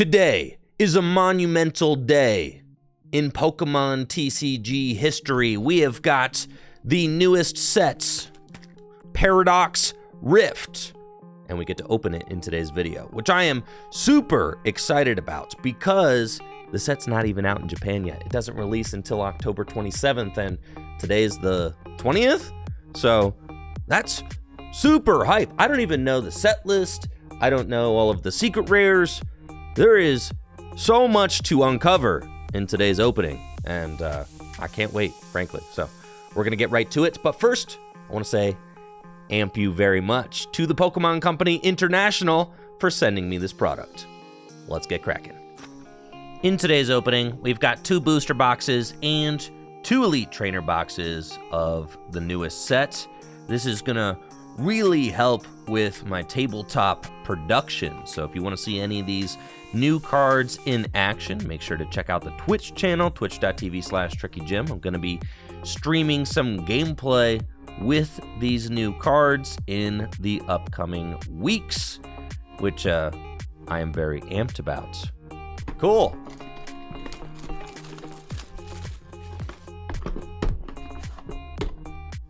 Today is a monumental day in Pokemon TCG history. We have got the newest sets, Paradox Rift, and we get to open it in today's video, which I am super excited about because the set's not even out in Japan yet. It doesn't release until October 27th, and today's the 20th, so that's super hype. I don't even know the set list. I don't know all of the secret rares. There is so much to uncover in today's opening, and I can't wait, frankly. So we're going to get right to it. But first, I want to say thank you very much to the Pokemon Company International for sending me this product. Let's get cracking. In today's opening, we've got 2 booster boxes and 2 Elite Trainer boxes of the newest set. This is going to really help with my tabletop production. So if you want to see any of these new cards in action, make sure to check out the Twitch channel, twitch.tv/TrickyJim. I'm going to be streaming some gameplay with these new cards in the upcoming weeks, which I am very amped about. Cool.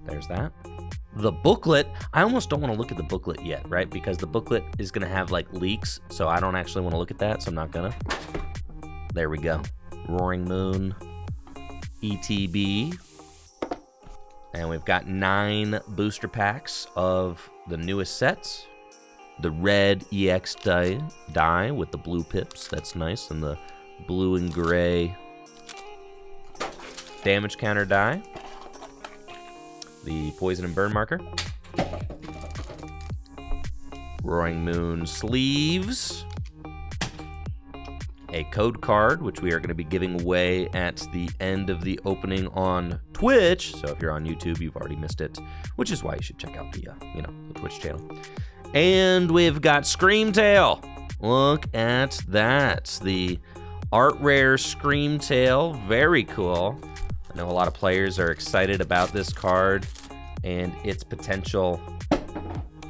There's that. The booklet, I almost don't want to look at the booklet yet, right? Because the booklet is going to have like leaks, so I don't actually want to look at that, so I'm not gonna. There we go. Roaring Moon ETB. And we've got 9 booster packs of the newest sets. The red EX die with the blue pips, that's nice, and the blue and gray damage counter die. The Poison and Burn marker. Roaring Moon sleeves. A code card, which we are going to be giving away at the end of the opening on Twitch. So if you're on YouTube, you've already missed it, which is why you should check out the, the Twitch channel. And we've got Screamtail. Look at that. The art rare Screamtail. Very cool. I know a lot of players are excited about this card and its potential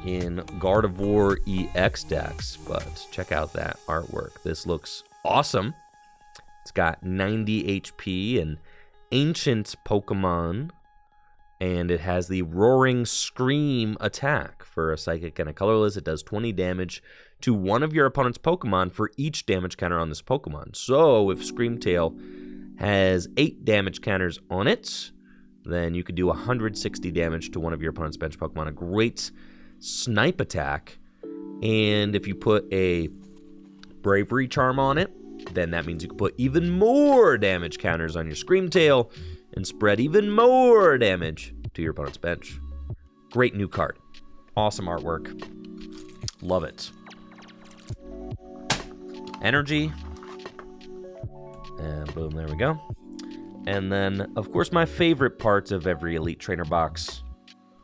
in Gardevoir EX decks, but check out that artwork. This looks awesome. It's got 90 HP and ancient Pokemon, and it has the Roaring Scream attack. For a Psychic and a Colorless, it does 20 damage to one of your opponent's Pokemon for each damage counter on this Pokemon. So if Screamtail has 8 damage counters on it, then you could do 160 damage to one of your opponent's bench Pokemon. A great snipe attack. And if you put a Bravery Charm on it, then that means you can put even more damage counters on your Screamtail and spread even more damage to your opponent's bench. Great new card. Awesome artwork. Love it. Energy. And boom, there we go. And then, of course, my favorite parts of every Elite Trainer box,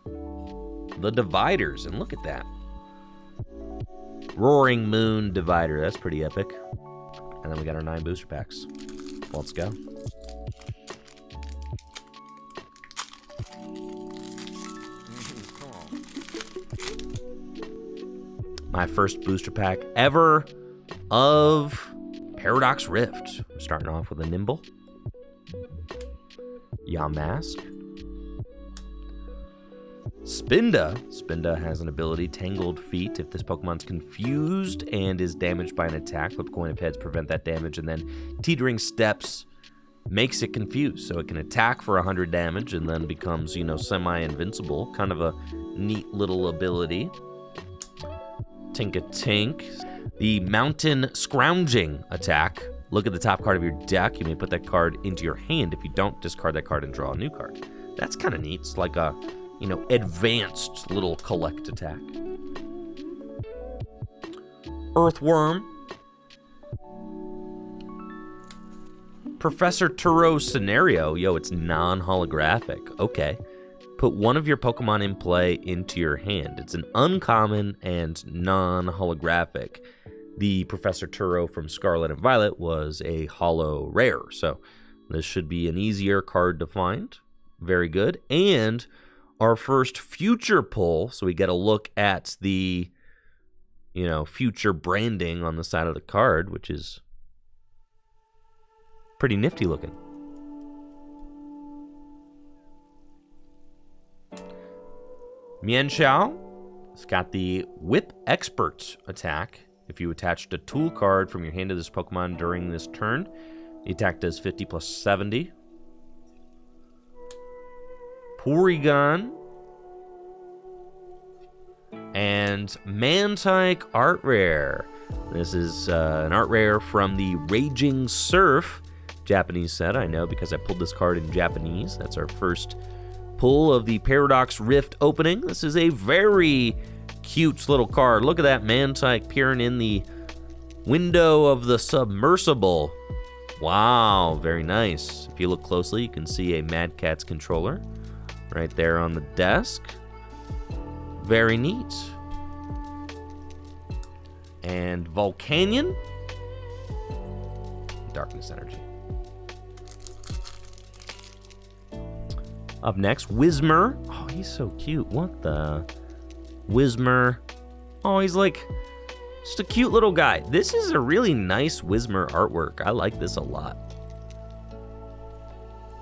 the dividers. And look at that. Roaring Moon divider. That's pretty epic. And then we got our 9 booster packs. Let's go. My first booster pack ever of Paradox Rift. We're starting off with a Nimble, Yamask, Spinda. Spinda has an ability, Tangled Feet. If this Pokemon's confused and is damaged by an attack, flip a coin of heads, prevent that damage, and then Teetering Steps makes it confused. So it can attack for 100 damage and then becomes, semi-invincible. Kind of a neat little ability. Tink-a-Tink. The Mountain Scrounging attack. Look at the top card of your deck. You may put that card into your hand. If you don't, discard that card and draw a new card. That's kind of neat. It's like a, advanced little collect attack. Earthworm. Professor Turo Scenario. Yo, it's non-holographic. Okay. Put one of your Pokemon in play into your hand. It's an uncommon and non-holographic. The Professor Turo from Scarlet and Violet was a holo rare, so this should be an easier card to find. Very good. And our first future pull, so we get a look at the you know, future branding on the side of the card, which is pretty nifty looking. Mienshao, it's got the Whip Expert attack. If you attached a tool card from your hand to this Pokemon during this turn, the attack does 50 plus 70. Porygon. And Mantike Art Rare. This is an art rare from the Raging Surf Japanese set. I know because I pulled this card in Japanese. That's our first pull of the Paradox Rift opening. This is a very cute little card. Look at that Mantike peering in the window of the submersible. Wow, very nice. If you look closely, you can see a Mad Catz controller right there on the desk. Very neat. And Volcanion. Darkness Energy. Up next, Whismur. Oh, he's so cute. What the? Whismur. Oh, he's like just a cute little guy. This is a really nice Whismur artwork. I like this a lot.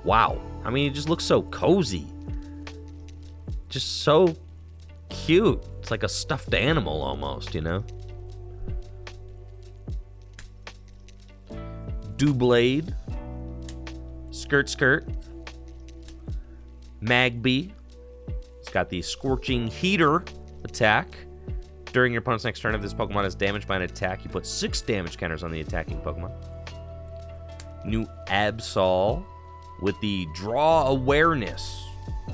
Wow. I mean, it just looks so cozy. Just so cute. It's like a stuffed animal almost, you know? Doublade. Skirt. Magby. It's got the Scorching Heater attack. During your opponent's next turn, if this Pokemon is damaged by an attack, you put 6 damage counters on the attacking Pokemon. New Absol with the Draw Awareness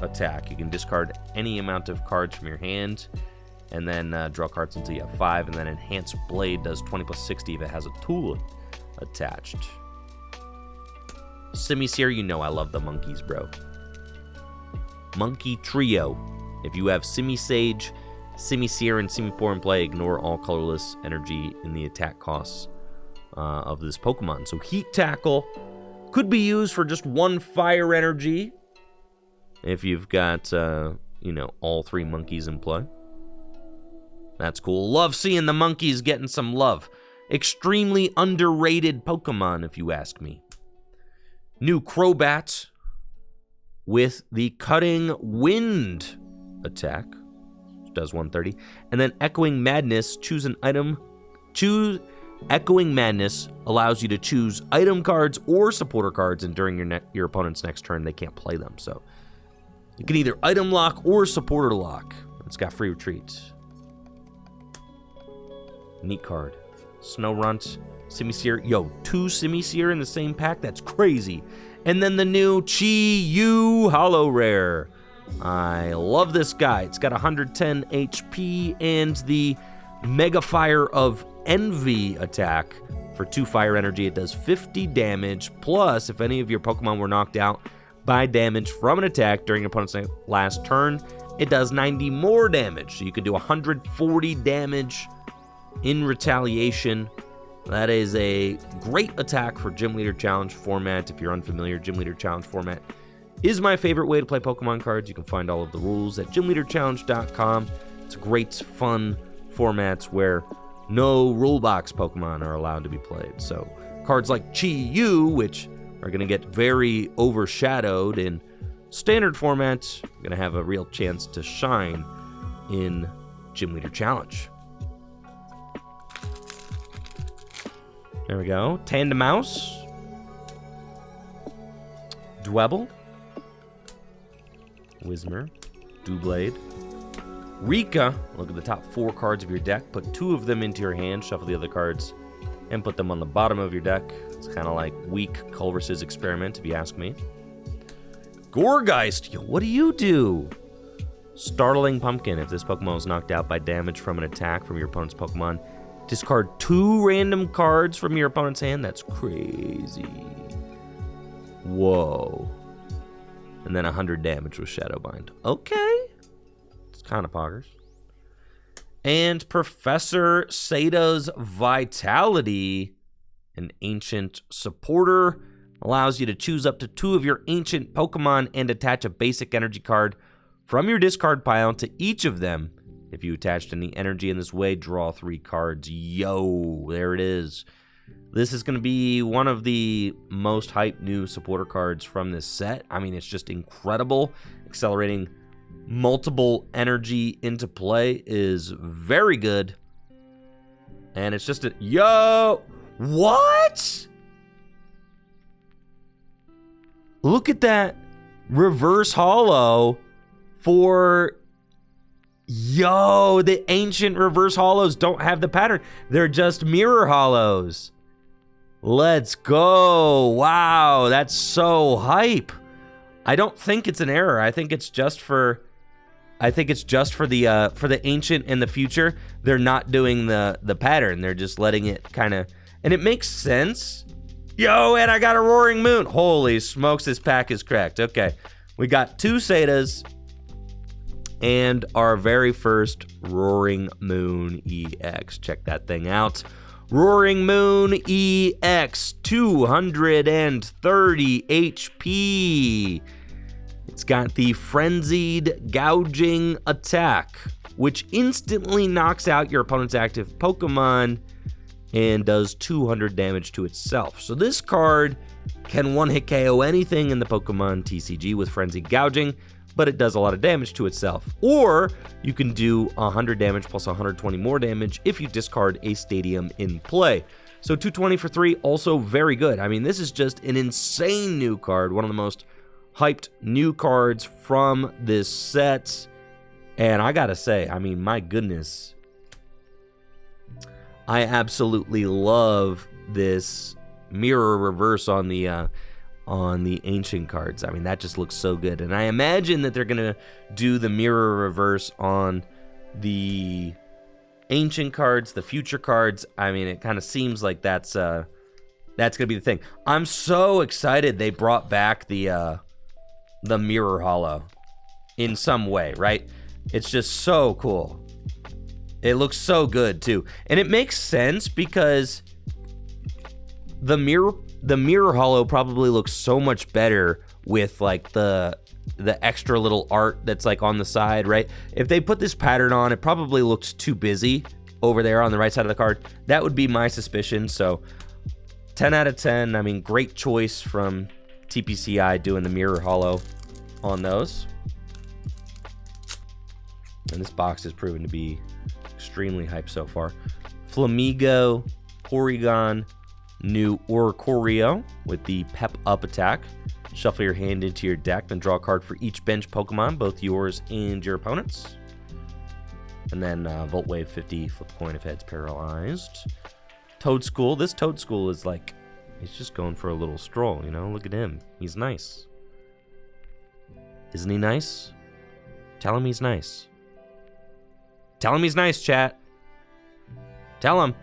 attack. You can discard any amount of cards from your hand and then draw cards until you have 5, and then Enhanced Blade does 20 plus 60 if it has a tool attached. Simisear, you know I love the monkeys, bro. Monkey Trio. If you have Simisage, Simisear, and Simipour in play, ignore all colorless energy in the attack costs of this Pokemon. So Heat Tackle could be used for just 1 fire energy if you've got, you know, all 3 monkeys in play. That's cool. Love seeing the monkeys getting some love. Extremely underrated Pokemon, if you ask me. New Crobat with the Cutting Wind attack. Does 130. And then Echoing Madness, choose an item. Echoing Madness allows you to choose item cards or supporter cards, and during your opponent's next turn, they can't play them. So you can either item lock or supporter lock. It's got free retreat. Neat card. Snorunt, Simisear. Yo, 2 Simisear in the same pack? That's crazy. And then the new Chi-Yu Holo Rare. I love this guy. It's got 110 HP and the Mega Fire of Envy attack. For 2 fire energy, it does 50 damage. Plus, if any of your Pokemon were knocked out by damage from an attack during your opponent's last turn, it does 90 more damage. So you could do 140 damage in retaliation. That is a great attack for Gym Leader Challenge format. If you're unfamiliar, Gym Leader Challenge format is my favorite way to play Pokemon cards. You can find all of the rules at gymleaderchallenge.com. It's a great, fun format where no rule box Pokemon are allowed to be played. So cards like Chi-Yu, which are going to get very overshadowed in standard formats, are going to have a real chance to shine in Gym Leader Challenge. There we go. Tandemaus. Dwebble. Whismur. Doublade. Rika. Look at the top 4 cards of your deck. Put 2 of them into your hand. Shuffle the other cards and put them on the bottom of your deck. It's kind of like weak Culver's experiment, if you ask me. Gourgeist. Yo, what do you do? Startling Pumpkin. If this Pokemon is knocked out by damage from an attack from your opponent's Pokemon, discard 2 random cards from your opponent's hand. That's crazy. Whoa. And then 100 damage with Shadowbind. Okay. It's kind of poggers. And Professor Sada's Vitality, an ancient supporter, allows you to choose up to 2 of your ancient Pokemon and attach a basic energy card from your discard pile to each of them If you attached any energy in this way, draw 3 cards. Yo, there it is. This is going to be one of the most hyped new supporter cards from this set. I mean, it's just incredible. Accelerating multiple energy into play is very good. And it's just a... Yo! What? Look at that reverse holo for... Yo, the ancient reverse holos don't have the pattern. They're just mirror holos. Let's go. Wow, that's so hype. I don't think it's an error. I think it's just for the ancient and the future. They're not doing the pattern. They're just letting it kind of, and it makes sense. Yo, and I got a Roaring Moon. Holy smokes, this pack is cracked. Okay, we got 2 Setas and our very first Roaring Moon EX. Check that thing out. Roaring Moon EX, 230 HP. It's got the Frenzied Gouging attack, which instantly knocks out your opponent's active Pokemon and does 200 damage to itself. So this card can one-hit KO anything in the Pokemon TCG with Frenzied Gouging, but it does a lot of damage to itself. Or you can do 100 damage plus 120 more damage if you discard a stadium in play. So 220 for 3, also very good. I mean, this is just an insane new card, one of the most hyped new cards from this set. And I gotta say, I mean, my goodness, I absolutely love this mirror reverse on the ancient cards. I mean, that just looks so good. And I imagine that they're gonna do the mirror reverse on the ancient cards, the future cards. I mean, it kind of seems like that's gonna be the thing. I'm so excited they brought back the mirror holo in some way, right? It's just so cool. It looks so good too, and it makes sense because the mirror holo probably looks so much better with like the extra little art that's like on the side, right? If they put this pattern on, it probably looks too busy over there on the right side of the card. That would be my suspicion. So 10 out of 10. I mean, great choice from TPCi doing the mirror holo on those. And this box has proven to be extremely hyped so far. Flamigo, Porygon, new Oricorio with the Pep Up attack. Shuffle your hand into your deck, then draw a card for each bench Pokemon, both yours and your opponent's. And then Volt Wave 50, flip a coin if head's paralyzed. Toadschool. This Toadschool is like, he's just going for a little stroll, you know? Look at him. He's nice. Isn't he nice? Tell him he's nice. Tell him he's nice, chat. Tell him.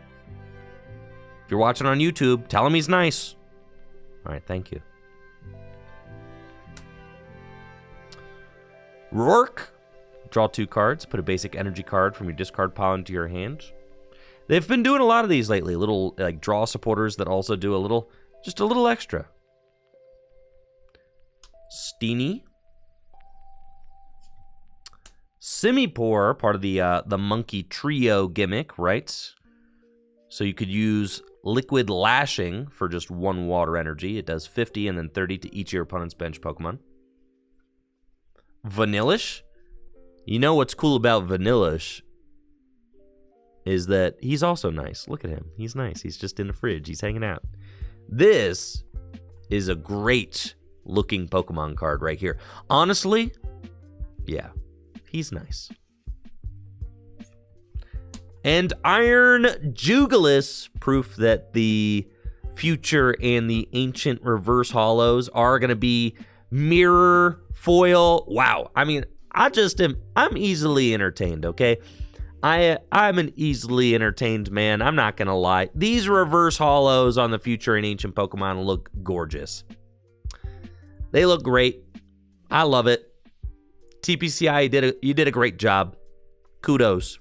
If you're watching on YouTube, tell him he's nice. All right, thank you. Rourke. Draw 2 cards. Put a basic energy card from your discard pile into your hand. They've been doing a lot of these lately. Little like draw supporters that also do a little, just a little extra. Steenie. Simipour, part of the Monkey Trio gimmick, right? So you could use Liquid Lashing for just 1 water energy. It does 50 and then 30 to each of your opponent's bench Pokemon. Vanillish. You know what's cool about Vanillish is that he's also nice. Look at him. He's nice. He's just in the fridge. He's hanging out. This is a great looking Pokemon card right here. Honestly, yeah, he's nice. And Iron Jugulis, proof that the future and the ancient reverse holos are going to be mirror foil. Wow. I mean, I'm easily entertained, okay? I'm an easily entertained man. I'm not going to lie. These reverse holos on the future and ancient Pokemon look gorgeous. They look great. I love it. TPCi, you did a great job. Kudos.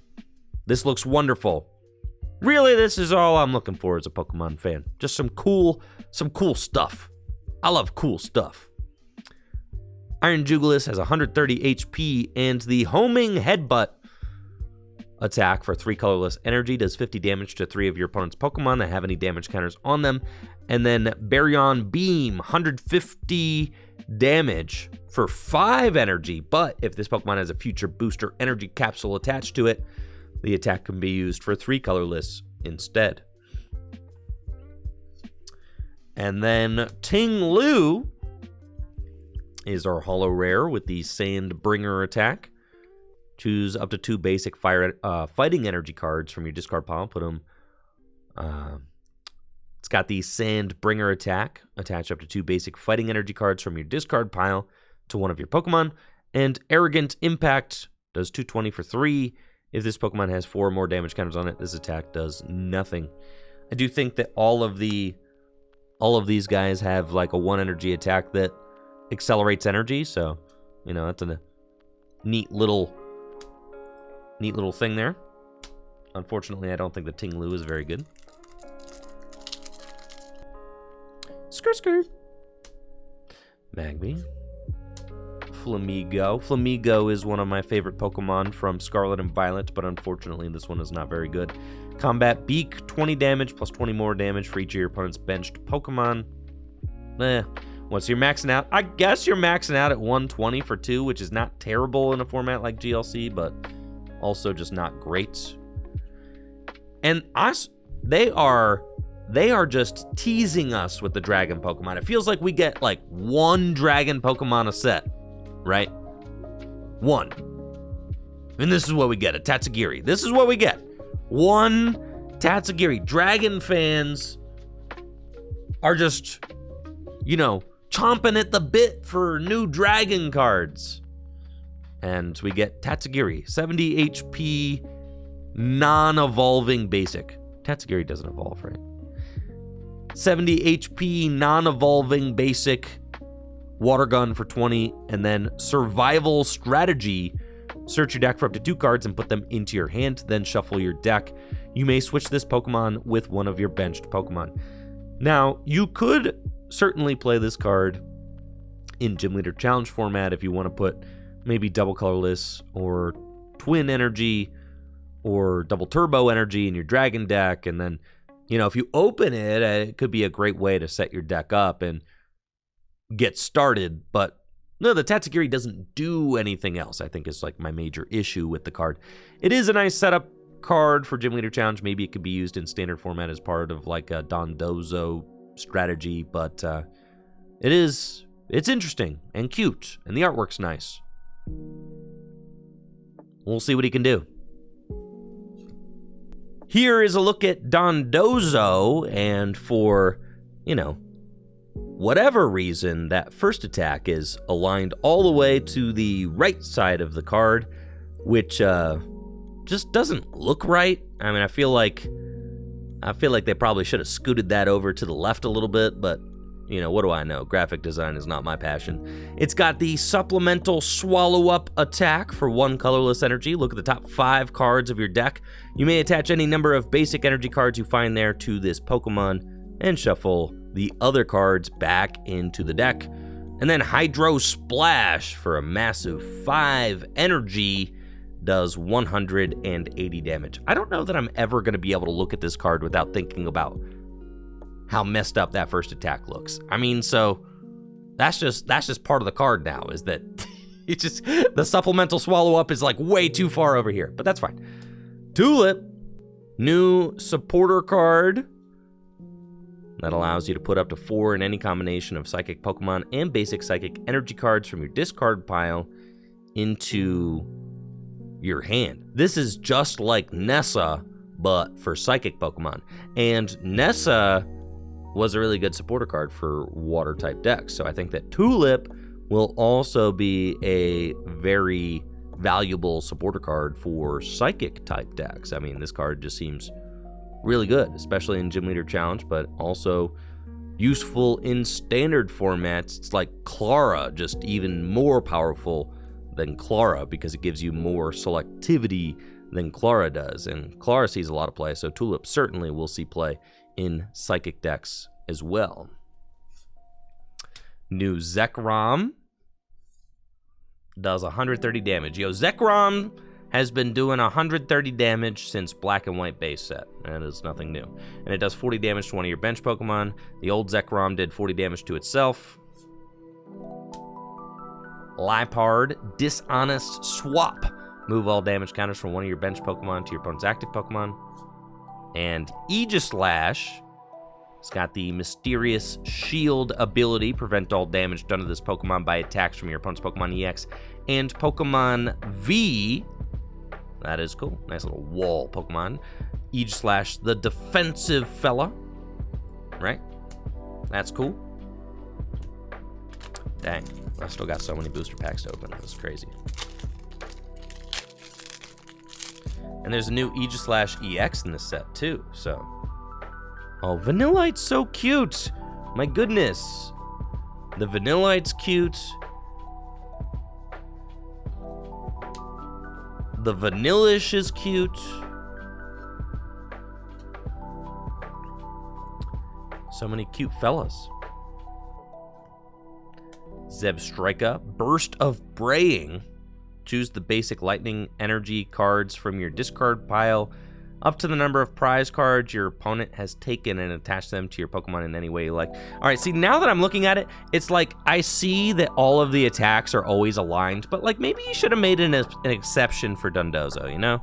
This looks wonderful. Really, this is all I'm looking for as a Pokemon fan. Just some cool stuff. I love cool stuff. Iron Jugulis has 130 HP, and the Homing Headbutt attack for 3 colorless energy, does 50 damage to 3 of your opponent's Pokemon that have any damage counters on them. And then Baryon Beam, 150 damage for 5 energy, but if this Pokemon has a future booster energy capsule attached to it, the attack can be used for 3 colorless instead. And then Ting Lu is our holo rare with the Sandbringer attack. Choose up to 2 basic fighting energy cards from your discard pile. Put them. It's got the Sandbringer attack. Attach up to 2 basic fighting energy cards from your discard pile to one of your Pokemon. And Arrogant Impact does 220 for 3. If this Pokemon has 4 or more damage counters on it, this attack does nothing. I do think that all of these guys have like a 1 energy attack that accelerates energy. So, you know, that's a neat little thing there. Unfortunately, I don't think the Ting Lu is very good. Skr. Magby. Flamigo. Flamigo is one of my favorite Pokemon from Scarlet and Violet, but unfortunately this one is not very good. Combat Beak, 20 damage plus 20 more damage for each of your opponent's benched Pokemon. Once you're maxing out, I guess you're maxing out at 120 for 2, which is not terrible in a format like GLC, but also just not great. And they are just teasing us with the dragon Pokemon. It feels like we get like 1 dragon Pokemon a set, right? 1. And this is what we get, a Tatsugiri. This is what we get. 1 Tatsugiri. Dragon fans are just, you know, chomping at the bit for new dragon cards. And we get Tatsugiri, 70 HP, non-evolving basic. Tatsugiri doesn't evolve, right? 70 HP, non-evolving basic, Water Gun for 20, and then Survival Strategy. Search your deck for up to 2 cards and put them into your hand, then shuffle your deck. You may switch this Pokemon with one of your benched Pokemon. Now, you could certainly play this card in Gym Leader Challenge format if you want to put maybe double colorless or twin energy or double turbo energy in your dragon deck, and then, you know, if you open it, it could be a great way to set your deck up and get started. But no, the Tatsugiri doesn't do anything else, I think, is like my major issue with the card. It is a nice setup card for Gym Leader Challenge. Maybe it could be used in standard format as part of like a Dondozo strategy, but it's interesting and cute, and the artwork's nice. We'll see what he can do. Here is a look at Dondozo, and for, you know, whatever reason, that first attack is aligned all the way to the right side of the card, which just doesn't look right. I mean, I feel like they probably should have scooted that over to the left a little bit, but, you know, what do I know? Graphic design is not my passion. It's got the supplemental Swallow Up attack for 1 colorless energy. Look at the top 5 cards of your deck. You may attach any number of basic energy cards you find there to this Pokemon and shuffle the other cards back into the deck. And then Hydro Splash for a massive 5 energy does 180 damage. I don't know that I'm ever going to be able to look at this card without thinking about how messed up that first attack looks. I mean, so that's just part of the card now, is that it's just the supplemental Swallow Up is like way too far over here, but that's fine. Tulip, new supporter card that allows you to put up to 4 in any combination of Psychic Pokemon and basic Psychic energy cards from your discard pile into your hand. This is just like Nessa, but for Psychic Pokemon. And Nessa was a really good supporter card for water type decks, so I think that Tulip will also be a very valuable supporter card for Psychic type decks. I mean, this card just seems really good, especially in Gym Leader Challenge, but also useful in standard formats. It's like Clara, just even more powerful than Clara because it gives you more selectivity than Clara does, and Clara sees a lot of play, so Tulip certainly will see play in Psychic decks as well. New Zekrom does 130 damage. Yo, Zekrom has been doing 130 damage since Black and White base set. That is nothing new. And it does 40 damage to one of your bench Pokemon. The old Zekrom did 40 damage to itself. Liepard, Dishonest Swap. Move all damage counters from one of your bench Pokemon to your opponent's active Pokemon. And Aegislash. It's got the Mysterious Shield ability. Prevent all damage done to this Pokemon by attacks from your opponent's Pokemon EX. And Pokemon V. That is cool. Nice little wall Pokemon. Aegislash, the defensive fella. Right? That's cool. Dang. I still got so many booster packs to open. That's crazy. And there's a new Aegislash EX in this set, too, so... Oh, Vanillite's so cute! My goodness. The Vanillite's cute. The Vanillish is cute. So many cute fellas. Zebstrika, Burst of Braying. Choose the basic lightning energy cards from your discard pile up to the number of prize cards your opponent has taken and attach them to your Pokemon in any way you like. All right, see, now that I'm looking at it, it's like I see that all of the attacks are always aligned, but like maybe you should have made an exception for Dondozo, you know?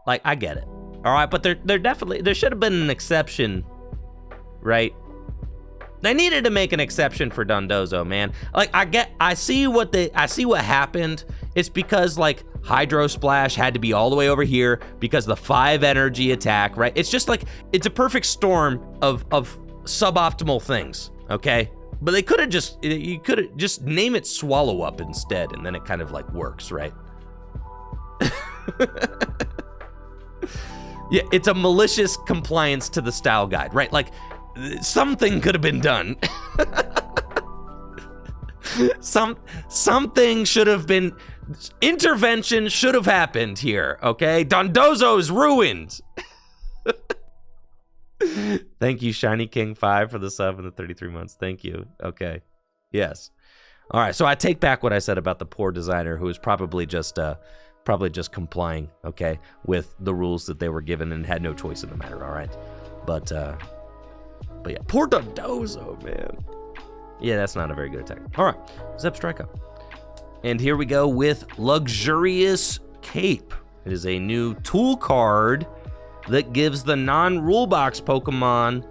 Like, I get it. All right, but there should have been an exception, right? They needed to make an exception for Dondozo, man. Like, I see what happened. It's because like Hydro Splash had to be all the way over here because the 5 energy attack, right? It's just like, it's a perfect storm of suboptimal things, okay? But they could have you could have just name it Swallow Up instead, and then it kind of like works, right? Yeah, it's a malicious compliance to the style guide, right? Like, something could have been done. Something should have been, intervention should have happened here, okay? Dondozo's ruined. Thank you, Shiny King 5 for the sub and the 33 months. Thank you. Okay. Yes. All right, so I take back what I said about the poor designer who was probably just complying, okay, with the rules that they were given and had no choice in the matter, all right? But yeah, poor Dondozo, man. Yeah, that's not a very good attack. All right, Zebstrika. And here we go with Luxurious Cape. It is a new tool card that gives the non-rule box Pokemon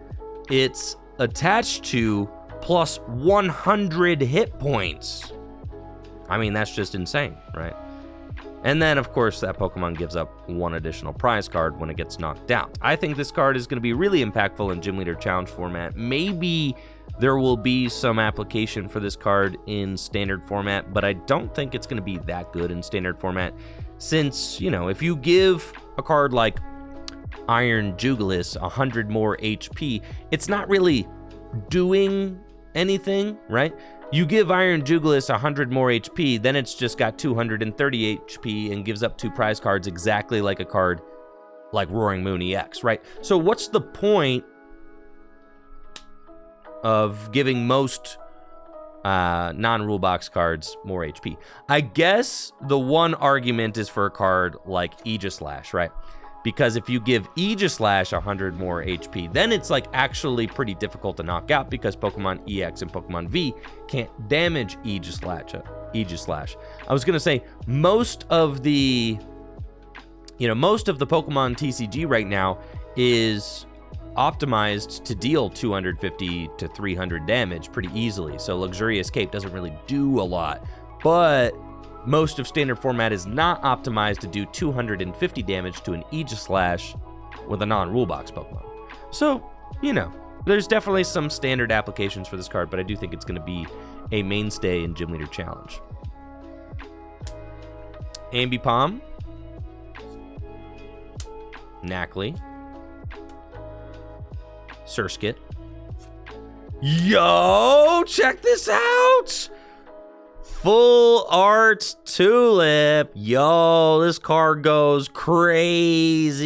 it's attached to plus 100 hit points. I mean, that's just insane, right? And then, of course, that Pokemon gives up 1 additional prize card when it gets knocked out. I think this card is going to be really impactful in Gym Leader Challenge format. Maybe there will be some application for this card in Standard format, but I don't think it's going to be that good in Standard format since, you know, if you give a card like Iron Jugulis 100 more HP, it's not really doing anything, right? You give Iron Jugulis 100 more HP, then it's just got 230 HP and gives up 2 prize cards exactly like a card like Roaring Moon EX, right? So what's the point of giving most non-rule box cards more HP? I guess the one argument is for a card like Aegislash, right? Because if you give Aegislash 100 more HP, then it's like actually pretty difficult to knock out because Pokemon EX and Pokemon V can't damage Aegislash. I was gonna say most of the Pokemon TCG right now is optimized to deal 250 to 300 damage pretty easily. So Luxurious Cape doesn't really do a lot, but most of Standard format is not optimized to do 250 damage to an Aegislash with a non-rule box Pokemon. So, you know, there's definitely some standard applications for this card, but I do think it's going to be a mainstay in Gym Leader Challenge. Ambipom, Knackley, Surskit. Yo, check this out! Full Art Tulip. Yo, this card goes crazy.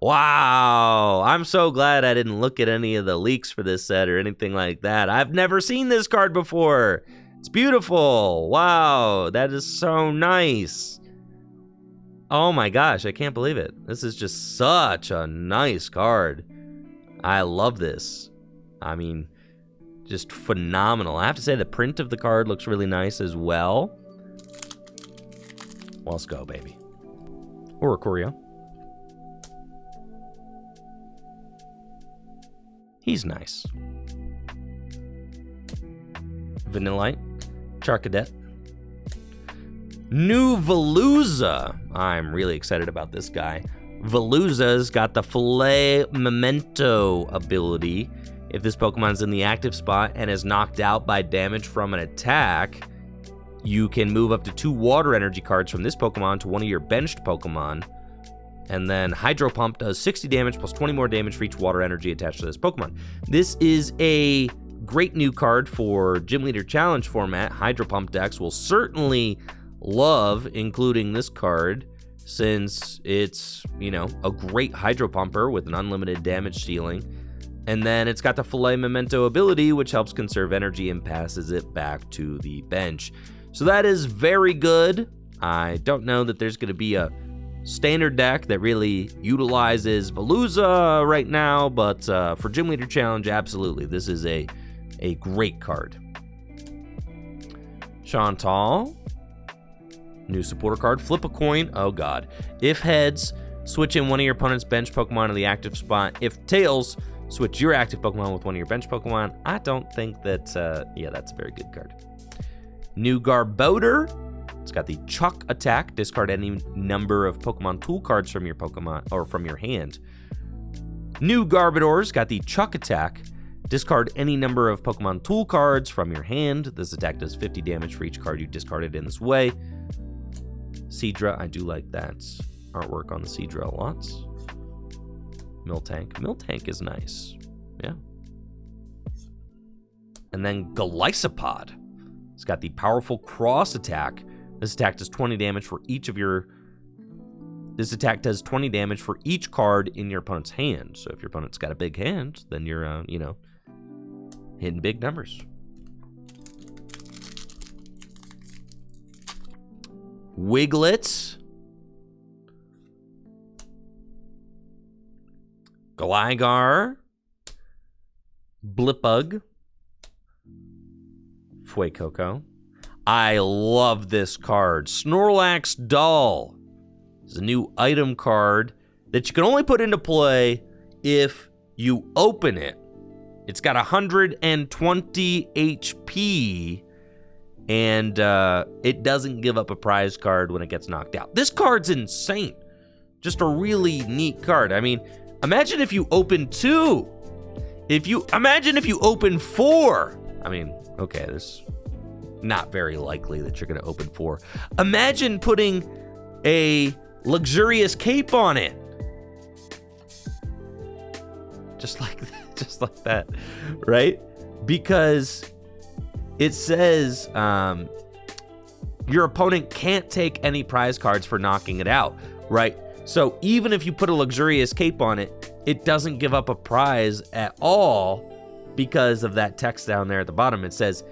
Wow. I'm so glad I didn't look at any of the leaks for this set or anything like that. I've never seen this card before. It's beautiful. Wow, that is so nice. Oh my gosh, I can't believe it. This is just such a nice card. I love this. I mean, just phenomenal. I have to say the print of the card looks really nice as well. Well, let's go, baby. Or Oricorio. He's nice. Vanillite. Charcadet. New Veluza. I'm really excited about this guy. Veluza's got the Filet Memento ability. If this Pokemon's in the active spot and is knocked out by damage from an attack, you can move up to 2 water energy cards from this Pokemon to one of your benched Pokemon. And then Hydro Pump does 60 damage plus 20 more damage for each water energy attached to this Pokemon. This is a great new card for Gym Leader Challenge format. Hydro Pump decks will certainly love including this card since it's, you know, a great Hydro Pumper with an unlimited damage ceiling. And then it's got the Filet Memento ability, which helps conserve energy and passes it back to the bench. So that is very good. I don't know that there's going to be a standard deck that really utilizes Veluza right now, but for Gym Leader Challenge, absolutely. This is a great card. Chantal. New supporter card. Flip a coin. Oh, God. If heads, switch in one of your opponent's bench Pokemon to the active spot. If tails, switch your active Pokemon with one of your bench Pokemon. I don't think that, yeah, that's a very good card. New Garbodor. It's got the Chuck attack. Discard any number of Pokemon tool cards from your Pokemon or from your hand. New Garbodor's got the Chuck attack. Discard any number of Pokemon tool cards from your hand. This attack does 50 damage for each card you discarded in this way. Seadra, I do like that artwork on the Seadra a lot. Miltank. Miltank is nice. Yeah. And then Golisopod. It's got the powerful cross attack. This attack does 20 damage for each of your... This attack does 20 damage for each card in your opponent's hand. So if your opponent's got a big hand, then you're, you know, hitting big numbers. Wiglet. Gligar. Blipbug. Fuecoco. I love this card. Snorlax Doll is a new item card that you can only put into play if you open it. It's got 120 HP, and it doesn't give up a prize card when it gets knocked out. This card's insane. Just a really neat card. I mean, imagine if you open 2. Imagine if you open 4. I mean, okay, this not very likely that you're going to open 4. Imagine putting a luxurious cape on it. Just like that, right? Because it says your opponent can't take any prize cards for knocking it out, right? So even if you put a luxurious cape on it, it doesn't give up a prize at all because of that text down there at the bottom. It says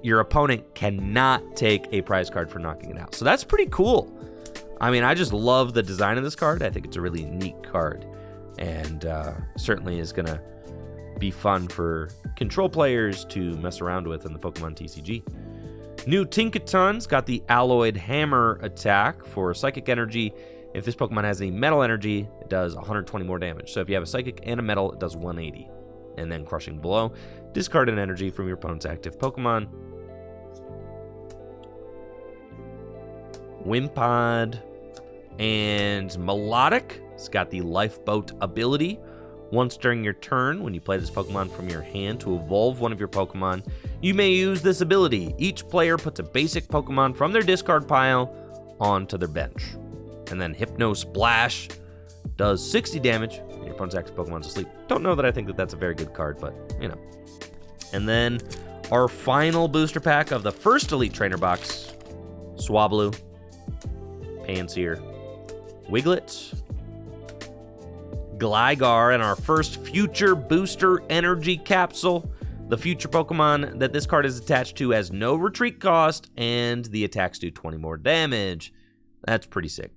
your opponent cannot take a prize card for knocking it out. So that's pretty cool. I mean, I just love the design of this card. I think it's a really neat card, and certainly is going to be fun for control players to mess around with in the Pokemon TCG. New Tinkaton's got the Alloyed Hammer attack for Psychic Energy. If this Pokemon has any Metal Energy, it does 120 more damage. So if you have a Psychic and a Metal, it does 180. And then Crushing Blow. Discard an energy from your opponent's active Pokemon. Wimpod and Melodic. It's got the Lifeboat ability. Once during your turn, when you play this Pokemon from your hand to evolve one of your Pokemon, you may use this ability. Each player puts a basic Pokemon from their discard pile onto their bench. And then Hypno Splash does 60 damage. Your opponent's active Pokemon's asleep. Don't know that I think that that's a very good card, but, you know. And then our final booster pack of the first Elite Trainer box. Swablu, Pansear, Wiglet, Gligar, and our first Future Booster Energy Capsule. The future Pokemon that this card is attached to has no retreat cost, and the attacks do 20 more damage. That's pretty sick.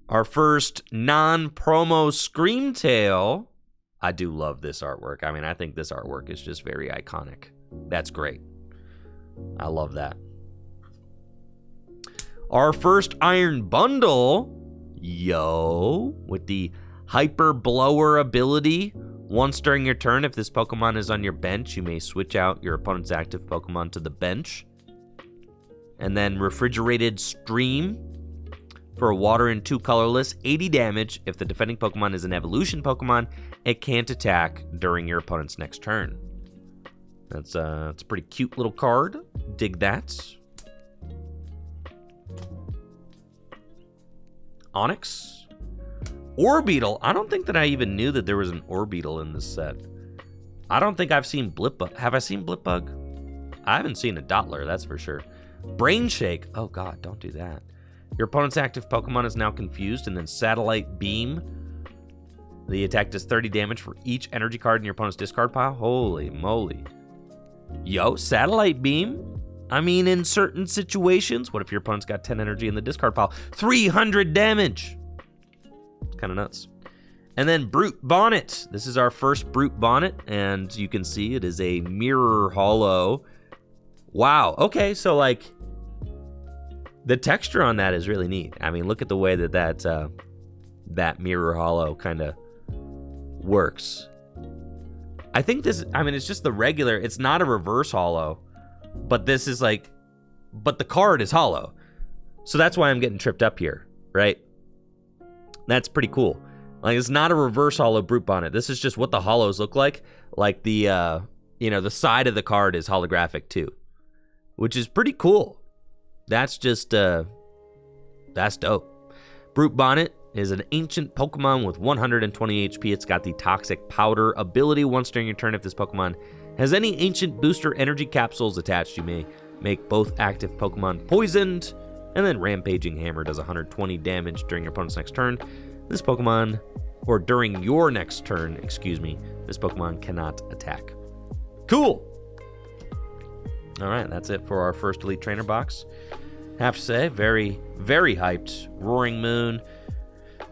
Our first non-promo Screamtail. I do love this artwork. I mean, I think this artwork is just very iconic. That's great. I love that. Our first Iron Bundle, with the Hyper Blower ability. Once during your turn, if this Pokemon is on your bench, you may switch out your opponent's active Pokemon to the bench. And then Refrigerated Stream for a water and 2 colorless, 80 damage. If the defending Pokemon is an evolution Pokemon, it can't attack during your opponent's next turn. It's a pretty cute little card. Dig that. Onix. Orbeetle. I don't think that I even knew that there was an Orbeetle in this set. I don't think I've seen Blipbug. Have I seen Blipbug? I haven't seen a Dottler, that's for sure. Brain Shake. Oh god, don't do that. Your opponent's active Pokemon is now confused, and then Satellite Beam. The attack does 30 damage for each energy card in your opponent's discard pile. Holy moly. Satellite Beam? I mean, in certain situations, what if your opponent's got 10 energy in the discard pile? 300 damage! It's kind of nuts. And then Brute Bonnet. This is our first Brute Bonnet, and you can see it is a mirror hollow. Wow, okay, so like, the texture on that is really neat. I mean, look at the way that mirror hollow kind of works. I think this, I mean, it's just the regular, it's not a reverse hollow, but this is like, but the card is hollow. So that's why I'm getting tripped up here, right? That's pretty cool. Like, it's not a reverse hollow Brute Bonnet. This is just what the hollows look like. Like the, the side of the card is holographic too, which is pretty cool. That's just, that's dope. Brute Bonnet is an ancient Pokemon with 120 HP. It's got the Toxic Powder ability. Once during your turn, if this Pokemon has any ancient booster energy capsules attached, you may make both active Pokemon poisoned. And then Rampaging Hammer does 120 damage during your opponent's next turn. This Pokemon, or during your next turn, excuse me, this Pokemon cannot attack. Cool. All right, that's it for our first Elite Trainer box. Have to say, very, very hyped. Roaring Moon,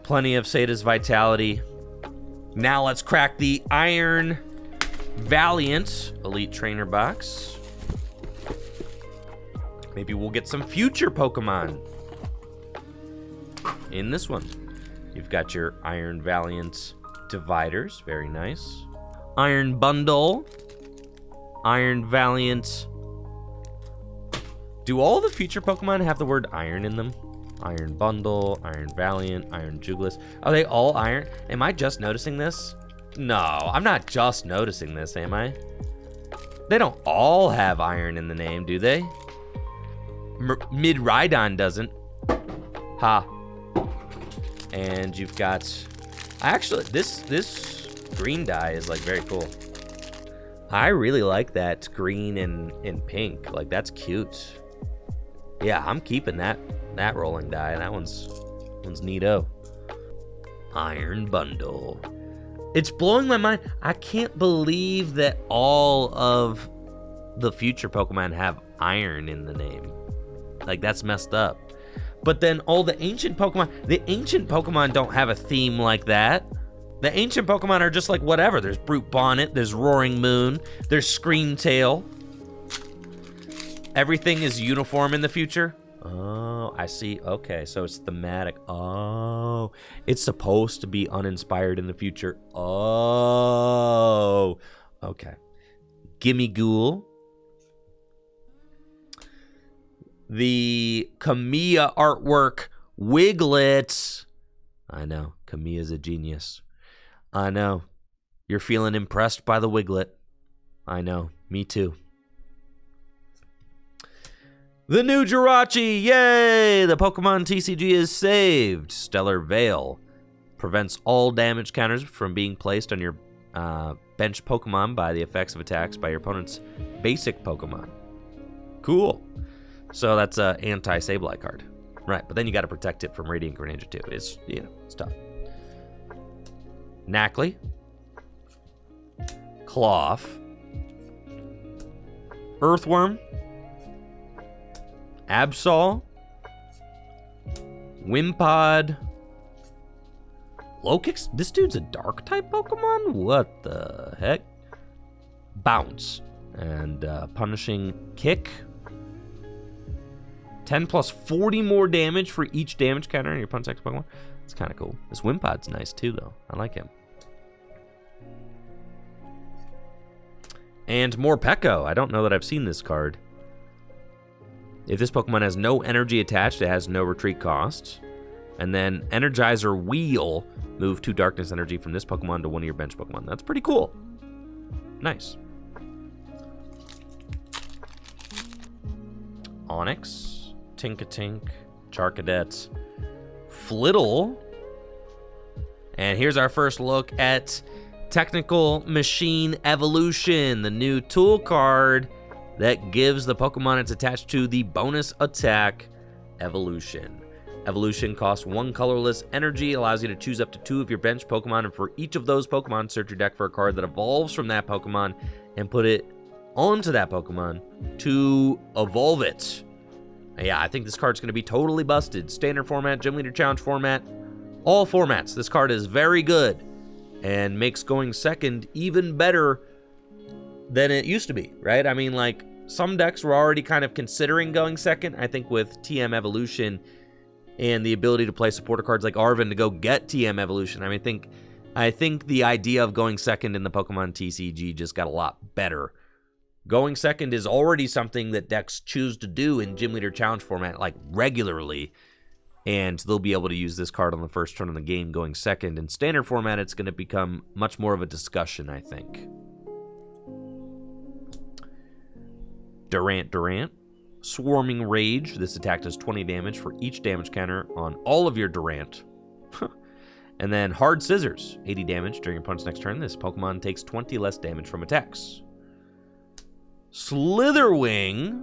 plenty of Sada's Vitality. Now let's crack the Iron Valiant Elite Trainer box. Maybe we'll get some future Pokemon in this one. You've got your Iron Valiant Dividers, very nice. Iron Bundle, Iron Valiant. Do all the future Pokemon have the word iron in them? Iron Bundle, Iron Valiant, Iron Jugulis. Are they all iron? Am I just noticing this? No, I'm not just noticing this, am I? They don't all have iron in the name, do they? Mid-Rhydon doesn't. Ha. And you've got... Actually, this green dye is, like, very cool. I really like that green and pink. Like, that's cute. Yeah, I'm keeping that rolling die. That one's neato. Iron Bundle. It's blowing my mind. I can't believe that all of the future Pokemon have iron in the name. Like, that's messed up. But then all the ancient Pokemon don't have a theme like that. The ancient Pokemon are just like whatever. There's Brute Bonnet, there's Roaring Moon, there's Screamtail. Everything is uniform in the future. Oh, I see. Okay, so it's thematic. Oh, it's supposed to be uninspired in the future. Oh, okay. Gimme Ghoul. The Kamiya artwork, Wiglet. I know, Kamiya's a genius. I know. You're feeling impressed by the Wiglet. I know, me too. The new Jirachi, yay! The Pokemon TCG is saved. Stellar Veil prevents all damage counters from being placed on your bench Pokemon by the effects of attacks by your opponent's basic Pokemon. Cool. So that's an anti-Sableye card. Right, but then you got to protect it from Radiant Greninja too. It's, it's tough. Knackley. Cloth, Earthworm, Absol, Wimpod, Lokix. This dude's a dark type Pokemon? What the heck? Bounce. And Punishing Kick. 10 plus 40 more damage for each damage counter in your opponent's active Pokemon. It's kind of cool. This Wimpod's nice too, though. I like him. And Morpeko. I don't know that I've seen this card. If this Pokemon has no energy attached, it has no retreat cost. And then Energizer Wheel. Move 2 darkness energy from this Pokemon to one of your bench Pokemon. That's pretty cool. Nice. Onix, Tinkatink, Charcadet, Flittle. And here's our first look at Technical Machine Evolution, the new tool card that gives the Pokemon it's attached to the bonus attack Evolution. Evolution costs 1 colorless energy, allows you to choose up to 2 of your bench Pokemon, and for each of those Pokemon, search your deck for a card that evolves from that Pokemon and put it onto that Pokemon to evolve it. Yeah, I think this card's going to be totally busted. Standard format, Gym Leader Challenge format, all formats. This card is very good and makes going second even better than it used to be, right? I mean, like, some decks were already kind of considering going second. I think with TM Evolution and the ability to play supporter cards like Arven to go get TM Evolution, I mean, I think the idea of going second in the Pokemon TCG just got a lot better. Going second is already something that decks choose to do in Gym Leader Challenge format, like, regularly. And they'll be able to use this card on the first turn of the game going second. In standard format, it's going to become much more of a discussion, I think. Durant. Swarming Rage. This attack does 20 damage for each damage counter on all of your Durant. And then Hard Scissors. 80 damage during your opponent's next turn. This Pokemon takes 20 less damage from attacks. Slitherwing.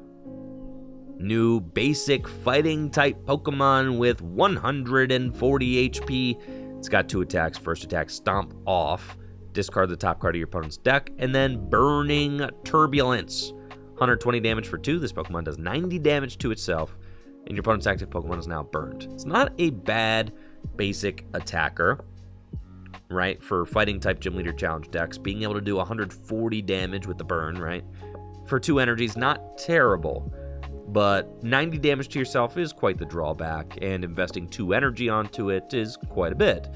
New basic fighting type Pokemon with 140 HP. It's got 2 attacks. First attack, Stomp Off. Discard the top card of your opponent's deck. And then Burning Turbulence. 120 damage for 2. This Pokemon does 90 damage to itself. And your opponent's active Pokemon is now burned. It's not a bad basic attacker, right? For fighting type Gym Leader Challenge decks. Being able to do 140 damage with the burn, right? For 2 energies, not terrible. But 90 damage to yourself is quite the drawback, and investing 2 energy onto it is quite a bit.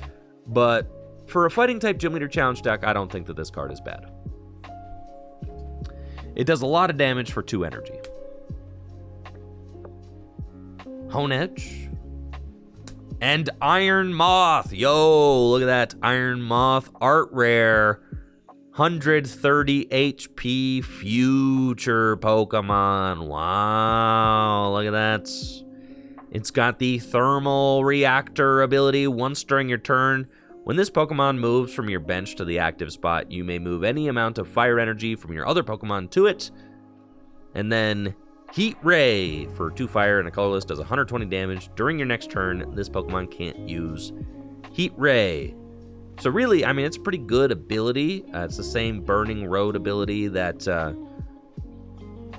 But for a fighting type Gym Leader Challenge deck, I don't think that this card is bad. It does a lot of damage for 2 energy. Honedge. And Iron Moth. Yo, look at that. Iron Moth art rare. 130 HP future Pokemon. Wow, look at that. It's got the Thermal Reactor ability. Once during your turn, when this Pokemon moves from your bench to the active spot, you may move any amount of fire energy from your other Pokemon to it. And then Heat Ray for 2 fire and a colorless does 120 damage. During your next turn, this Pokemon can't use Heat Ray. So really, I mean, it's a pretty good ability. It's the same Burning Road ability that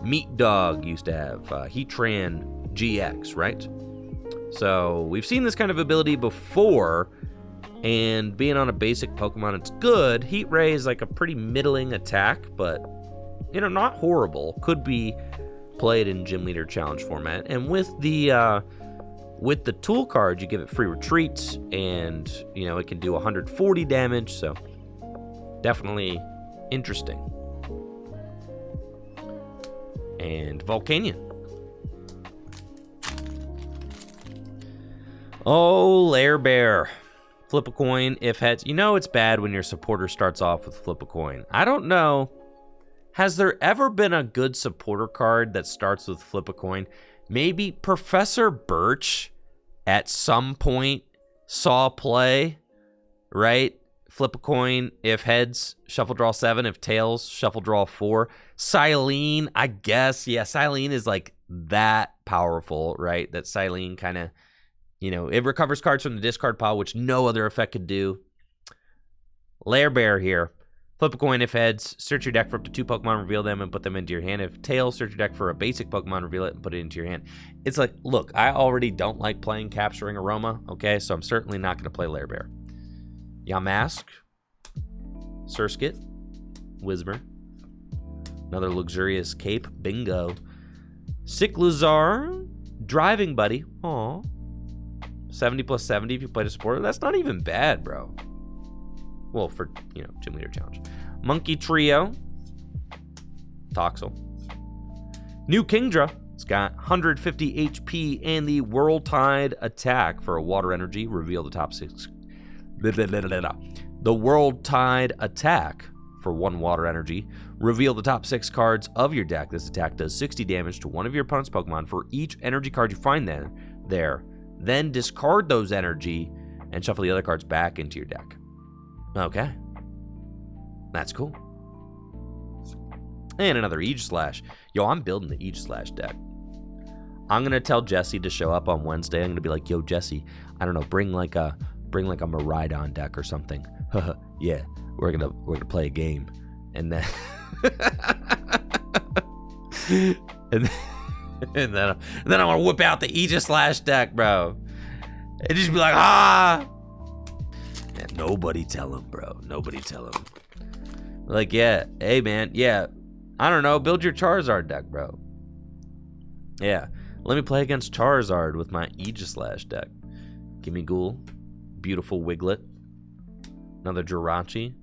Meat Dog used to have. Heatran GX, right? So we've seen this kind of ability before, and being on a basic Pokemon, it's good. Heat Ray is like a pretty middling attack, but, you know, not horrible. Could be played in Gym Leader Challenge format. And with the tool card, you give it free retreats, and, you know, it can do 140 damage, so definitely interesting. And Volcanion. Oh, Lair Bear. Flip a coin if heads. You know it's bad when your supporter starts off with flip a coin. I don't know. Has there ever been a good supporter card that starts with flip a coin? Maybe Professor Birch at some point saw play, right? Flip a coin if heads, shuffle draw 7. If tails, shuffle draw 4. Silene, I guess. Yeah, Silene is like that powerful, right? That Silene kind of, you know, it recovers cards from the discard pile, which no other effect could do. Lair Bear here. Flip a coin if heads. Search your deck for up to 2 Pokemon, reveal them, and put them into your hand. If tails, search your deck for a basic Pokemon, reveal it, and put it into your hand. It's like, look, I already don't like playing Capturing Aroma, okay? So I'm certainly not going to play Lairbear. Yamask. Surskit. Whismur. Another luxurious cape. Bingo. Cyclizar. Driving Buddy. Aw. 70 plus 70 if you played a supporter. That's not even bad, bro. Well, for, you know, Gym Leader Challenge. Monkey Trio. Toxel. New Kingdra. It's got 150 HP and the World Tide attack for a water energy. Reveal the top 6. The World Tide attack for 1 water energy. Reveal the top 6 cards of your deck. This attack does 60 damage to one of your opponent's Pokemon for each energy card you find there. Then discard those energy and shuffle the other cards back into your deck. Okay. That's cool. And another Aegislash. Yo, I'm building the Aegislash deck. I'm going to tell Jesse to show up on Wednesday. I'm going to be like, yo, Jesse, I don't know, bring like a Miraidon deck or something. Yeah, we're gonna play a game. And then and then I'm gonna whip out the Aegislash deck, bro. And just be like, ah! Yeah, nobody tell him, bro. Nobody tell him. Like, yeah, hey, man, yeah. I don't know, build your Charizard deck, bro. Yeah, let me play against Charizard with my Aegislash deck. Gimme Ghoul. Beautiful Wiglet. Another Jirachi.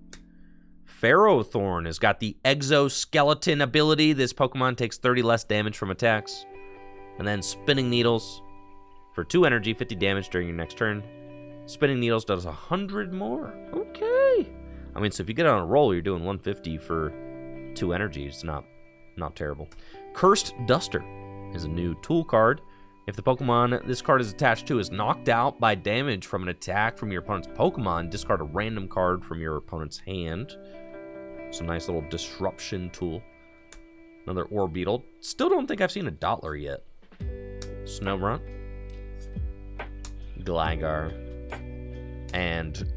Ferrothorn has got the Exoskeleton ability. This Pokemon takes 30 less damage from attacks. And then Spinning Needles. For 2 energy, 50 damage during your next turn. Spinning Needles does 100 more. Okay. I mean, so if you get on a roll, you're doing 150 for 2 energy. It's not terrible. Cursed Duster is a new tool card. If the Pokemon this card is attached to is knocked out by damage from an attack from your opponent's Pokemon, discard a random card from your opponent's hand. So nice little disruption tool. Another Orbeetle. Still don't think I've seen a Dottler yet. Snorunt. Gligar. And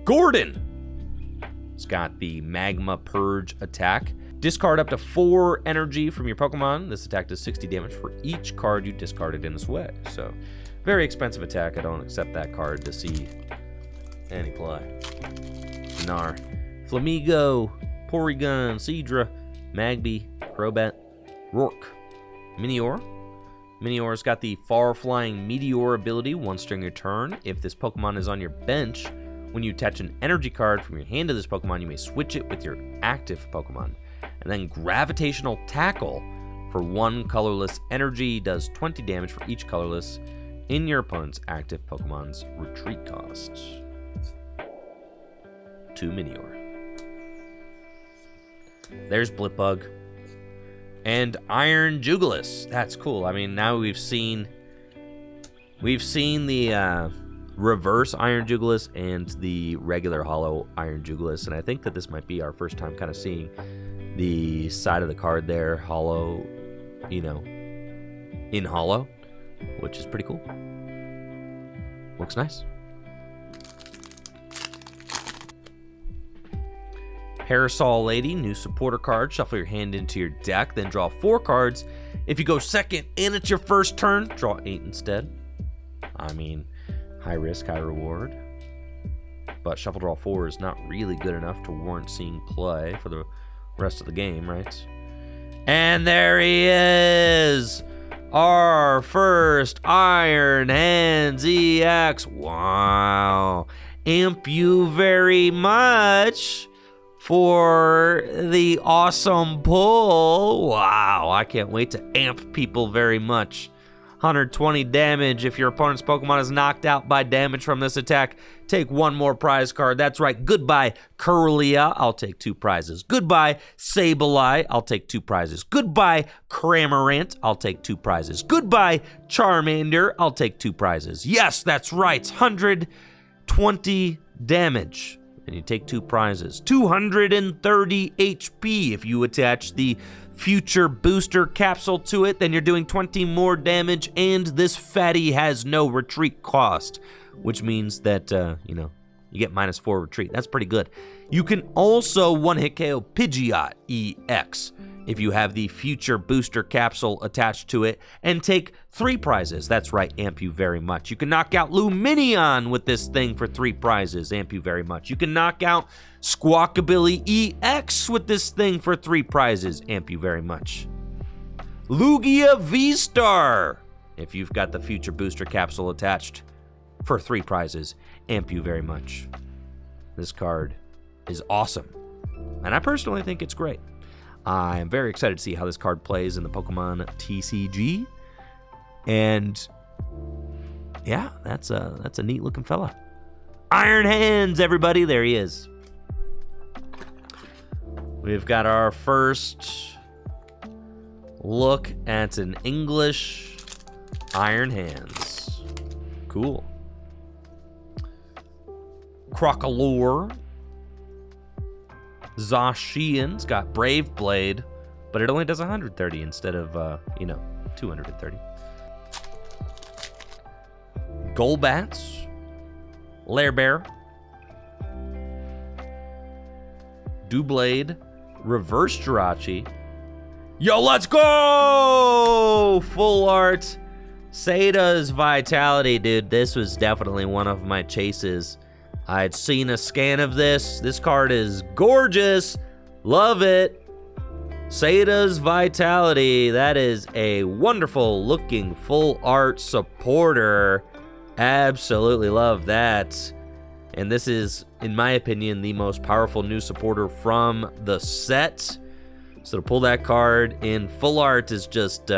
Gordon. It's got the Magma Purge attack. Discard up to 4 energy from your Pokemon. This attack does 60 damage for each card you discarded in this way. So, very expensive attack. I don't accept that card to see any play. Gnar. Flamigo. Porygon. Seadra. Magby. Crobat. Rourke. Minior. Minior's got the far-flying Meteor ability once during your turn. If this Pokemon is on your bench, when you attach an energy card from your hand to this Pokemon, you may switch it with your active Pokemon. And then Gravitational Tackle for 1 colorless energy does 20 damage for each colorless in your opponent's active Pokemon's retreat cost. 2 Minior. There's Blipbug. And Iron Jugulis. That's cool. I mean, now we've seen the reverse Iron Jugulis and the regular hollow Iron Jugulis, and I think that this might be our first time kind of seeing the side of the card there, hollow, you know, in hollow, which is pretty cool. Looks nice. Parasol Lady, new supporter card. Shuffle your hand into your deck, then draw 4 cards. If you go second and it's your first turn, draw 8 instead. I mean, high risk, high reward. But shuffle draw 4 is not really good enough to warrant seeing play for the rest of the game, right? And there he is! Our first Iron Hands EX. Wow. Amp you very much for the awesome pull. Wow, I can't wait to amp people very much. 120 damage. If your opponent's Pokemon is knocked out by damage from this attack, take 1 more prize card. That's right. Goodbye, Kirlia. I'll take 2 prizes. Goodbye, Sableye. I'll take 2 prizes. Goodbye, Cramorant. I'll take 2 prizes. Goodbye, Charmander. I'll take 2 prizes. Yes, that's right. 120 damage. And you take 2 prizes. 230 HP if you attach the future booster capsule to it, then you're doing 20 more damage, and this fatty has no retreat cost, which means that, you know, You get -4 retreat. That's pretty good. You can also one-hit KO Pidgeot EX if you have the future booster capsule attached to it and take 3 prizes. That's right, amp you very much. You can knock out Luminion with this thing for 3 prizes. Amp you very much. You can knock out Squawkabilly EX with this thing for 3 prizes. Amp you very much. Lugia V-Star if you've got the future booster capsule attached for 3 prizes. Amp you very much. This card is awesome, and I personally think it's great. I am very excited to see how this card plays in the Pokemon TCG, and yeah, that's a neat looking fella. Iron Hands, everybody, there he is. We've got our first look at an English Iron Hands. Cool. Crocalore. Zacian's got Brave Blade, but it only does 130 instead of, 230. Golbats. Lairbear. Doublade. Reverse Jirachi. Yo, let's go! Full art. Sada's Vitality, dude. This was definitely one of my chases. I'd seen a scan of this. This card is gorgeous. Love it. Sada's Vitality. That is a wonderful looking full art supporter. Absolutely love that. And this is, in my opinion, the most powerful new supporter from the set. So to pull that card in full art is just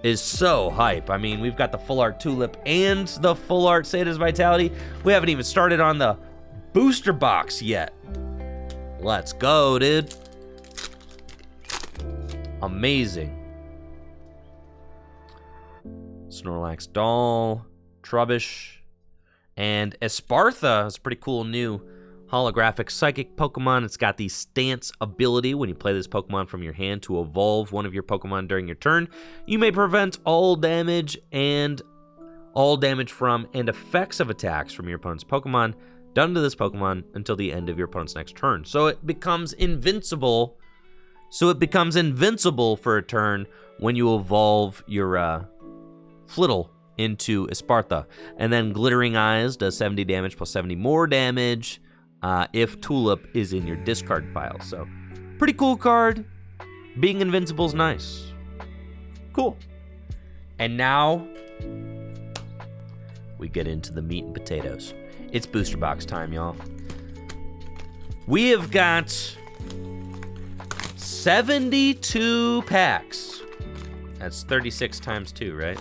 is so hype. I mean, we've got the full art Tulip and the full art Sada's Vitality. We haven't even started on the booster box yet. Let's go, dude. Amazing. Snorlax Doll, Trubbish, and Espartha is a pretty cool new holographic psychic Pokemon. It's got the Stance ability. When you play this Pokemon from your hand to evolve one of your Pokemon during your turn, you may prevent all damage from and effects of attacks from your opponent's Pokemon done to this Pokemon until the end of your opponent's next turn. So it becomes invincible. For a turn when you evolve your Flittle into Espartha. And then Glittering Eyes does 70 damage plus 70 more damage if Tulip is in your discard pile. So, pretty cool card. Being invincible is nice. Cool. And now, we get into the meat and potatoes. It's booster box time, y'all. We have got 72 packs. That's 36 times 2, right?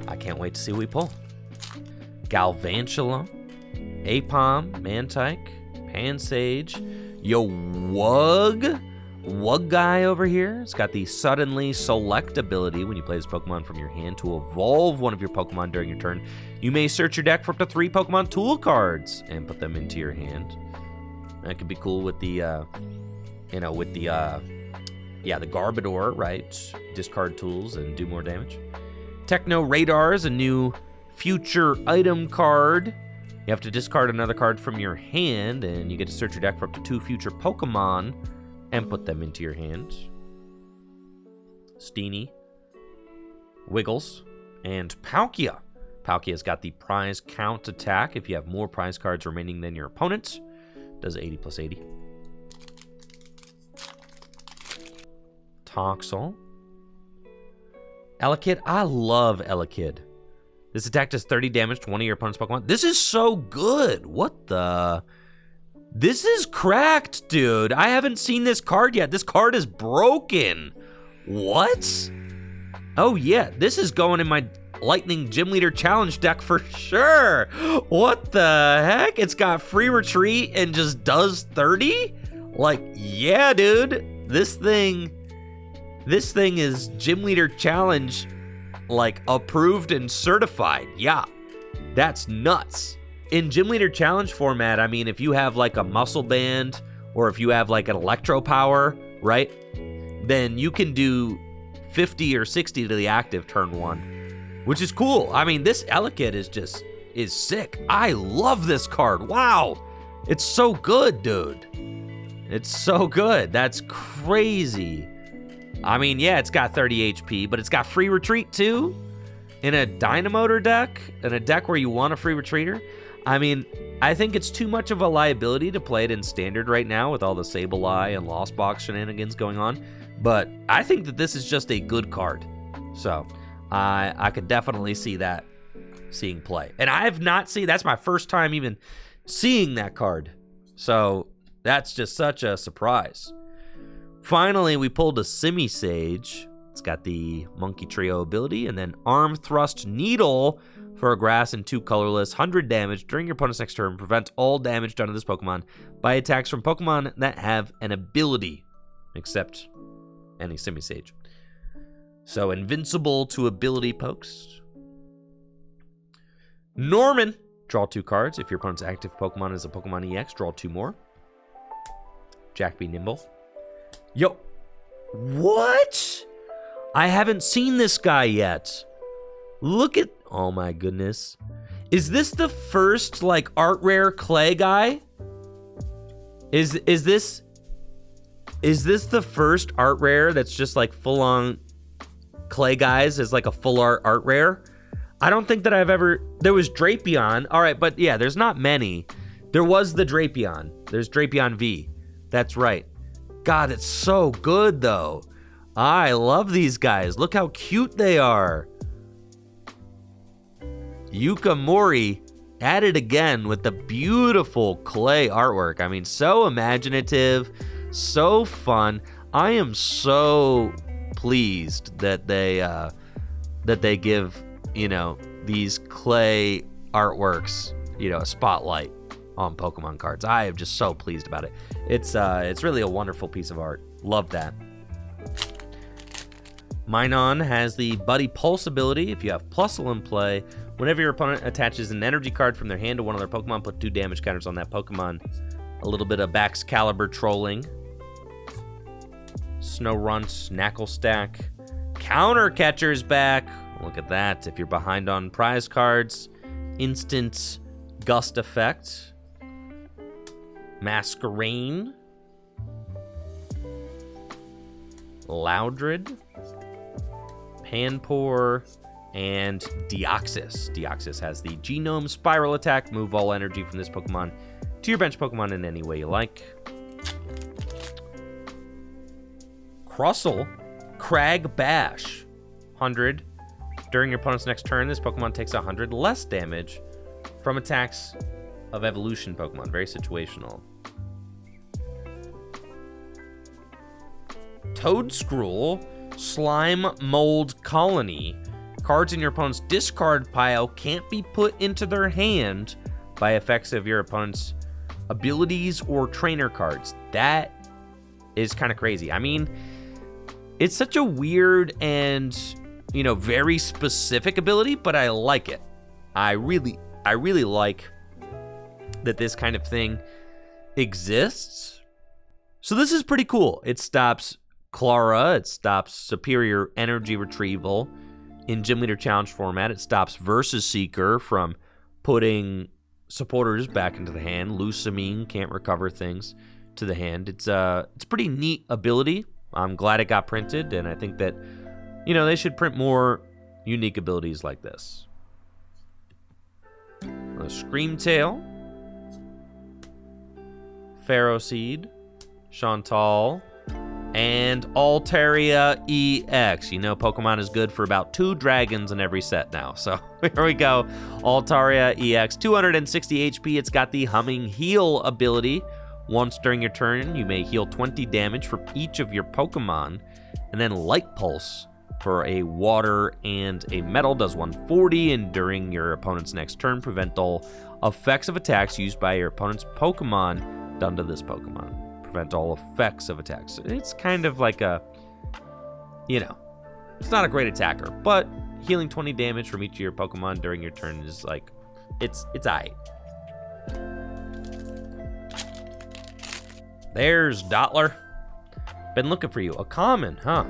I can't wait to see what we pull. Galvantula, Apom, Mantike, Pansage, Wug guy over here. It's got the Suddenly Select ability. When you play this Pokemon from your hand to evolve one of your Pokemon during your turn, you may search your deck for up to 3 Pokemon tool cards and put them into your hand. That could be cool with the, the Garbodor, right? Discard tools and do more damage. Techno Radar is a new future item card. You have to discard another card from your hand, and you get to search your deck for up to 2 future Pokemon and put them into your hand. Steenie, Wiggles, and Palkia. Palkia's got the prize count attack. If you have more prize cards remaining than your opponent, does 80 plus 80. Toxel. Elekid. I love Elekid. This attack does 30 damage to one of your opponent's Pokemon. This is so good. What the? This is cracked, dude. I haven't seen this card yet. This card is broken. What? Oh, yeah. This is going in my Lightning Gym Leader Challenge deck for sure. What the heck? It's got free retreat and just does 30? Like, yeah, dude. This thing is Gym Leader Challenge, like, approved and certified. Yeah, that's nuts. In Gym Leader Challenge format, I mean, if you have, like, a Muscle Band or if you have, like, an Electro Power, right, then you can do 50 or 60 to the active turn 1, which is cool. I mean, this Elekid is just, is sick. I love this card. Wow. It's so good, dude. It's so good. That's crazy. I mean, yeah, it's got 30 HP, but it's got free retreat too. In a Dynamotor deck, in a deck where you want a free retreater. I mean, I think it's too much of a liability to play it in Standard right now with all the Sableye and Lost Box shenanigans going on. But I think that this is just a good card. So I could definitely see that seeing play. And I have not seen, that's my first time even seeing that card. So that's just such a surprise. Finally, we pulled a Simisage. It's got the Monkey Trio ability, and then Arm Thrust Needle for a grass and 2 colorless, 100 damage during your opponent's next turn. Prevent all damage done to this Pokemon by attacks from Pokemon that have an ability, except any Simisage. So invincible to ability pokes. Norman, draw 2 cards. If your opponent's active Pokemon is a Pokemon EX, draw 2 more. Jack be nimble. Yo, what? I haven't seen this guy yet. Look at, oh my goodness. Is this the first like art rare clay guy? Is this the first art rare that's just like full on clay guys as like a full art rare? I don't think that I've ever, there was Drapion. All right, but yeah, there's not many. There was the Drapion. There's Drapion V. That's right. God, it's so good though. I love these guys. Look how cute they are. Yuka Mori at it again with the beautiful clay artwork. I mean, so imaginative, so fun. I am so pleased that they give, you know, these clay artworks, you know, a spotlight on Pokemon cards. I am just so pleased about it. It's really a wonderful piece of art. Love that. Minun has the Buddy Pulse ability. If you have Plusle in play, whenever your opponent attaches an energy card from their hand to one of their Pokemon, put 2 damage counters on that Pokemon. A little bit of Baxcalibur trolling. Snorunt, Knackle Stack. Counter Catcher's back. Look at that. If you're behind on prize cards, instant Gust effect. Masquerain. Loudred. Panpour, and Deoxys. Deoxys has the Genome Spiral attack. Move all energy from this Pokemon to your bench Pokemon in any way you like. Crustle, Crag Bash. 100. During your opponent's next turn, this Pokemon takes 100 less damage from attacks of evolution Pokemon. Very situational. Toedscruel, Slime Mold Colony. Cards in your opponent's discard pile can't be put into their hand by effects of your opponent's abilities or trainer cards. That is kind of crazy. I mean, it's such a weird and, you know, very specific ability, but I like it. I really like that this kind of thing exists. So this is pretty cool. It stops Clara, it stops Superior Energy Retrieval in Gym Leader Challenge format. It stops Versus Seeker from putting supporters back into the hand. Lusamine can't recover things to the hand. It's a pretty neat ability. I'm glad it got printed, and I think that, you know, they should print more unique abilities like this. A Screamtail, Pharaoh Seed, Chantal, and Altaria EX. You know, Pokemon is good for about 2 dragons in every set now. So here we go. Altaria EX, 260 HP. It's got the Humming Heal ability. Once during your turn, you may heal 20 damage for each of your Pokemon. And then Light Pulse for a water and a metal does 140. And during your opponent's next turn, prevent all effects of attacks used by your opponent's Pokemon done to this Pokemon. Prevent all effects of attacks. It's kind of like a, you know, it's not a great attacker, but healing 20 damage from each of your Pokemon during your turn is like, it's aight. There's Dottler. Been looking for you. A common, huh?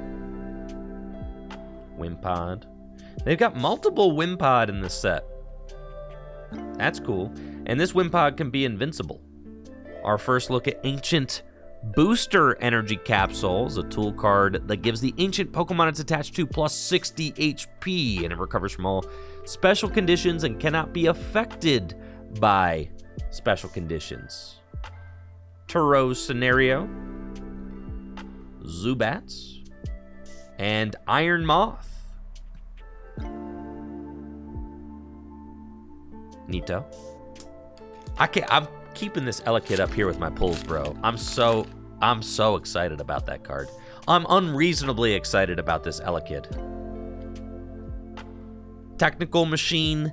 Wimpod. They've got multiple Wimpod in this set. That's cool. And this Wimpod can be invincible. Our first look at Ancient Booster Energy Capsules, a tool card that gives the ancient Pokemon it's attached to plus 60 HP, and it recovers from all special conditions and cannot be affected by special conditions. Turo's Scenario, Zubats, and Iron Moth. Neato. I'm keeping this Elekid up here with my pulls, bro. I'm so excited about that card. I'm unreasonably excited about this Elekid. Technical Machine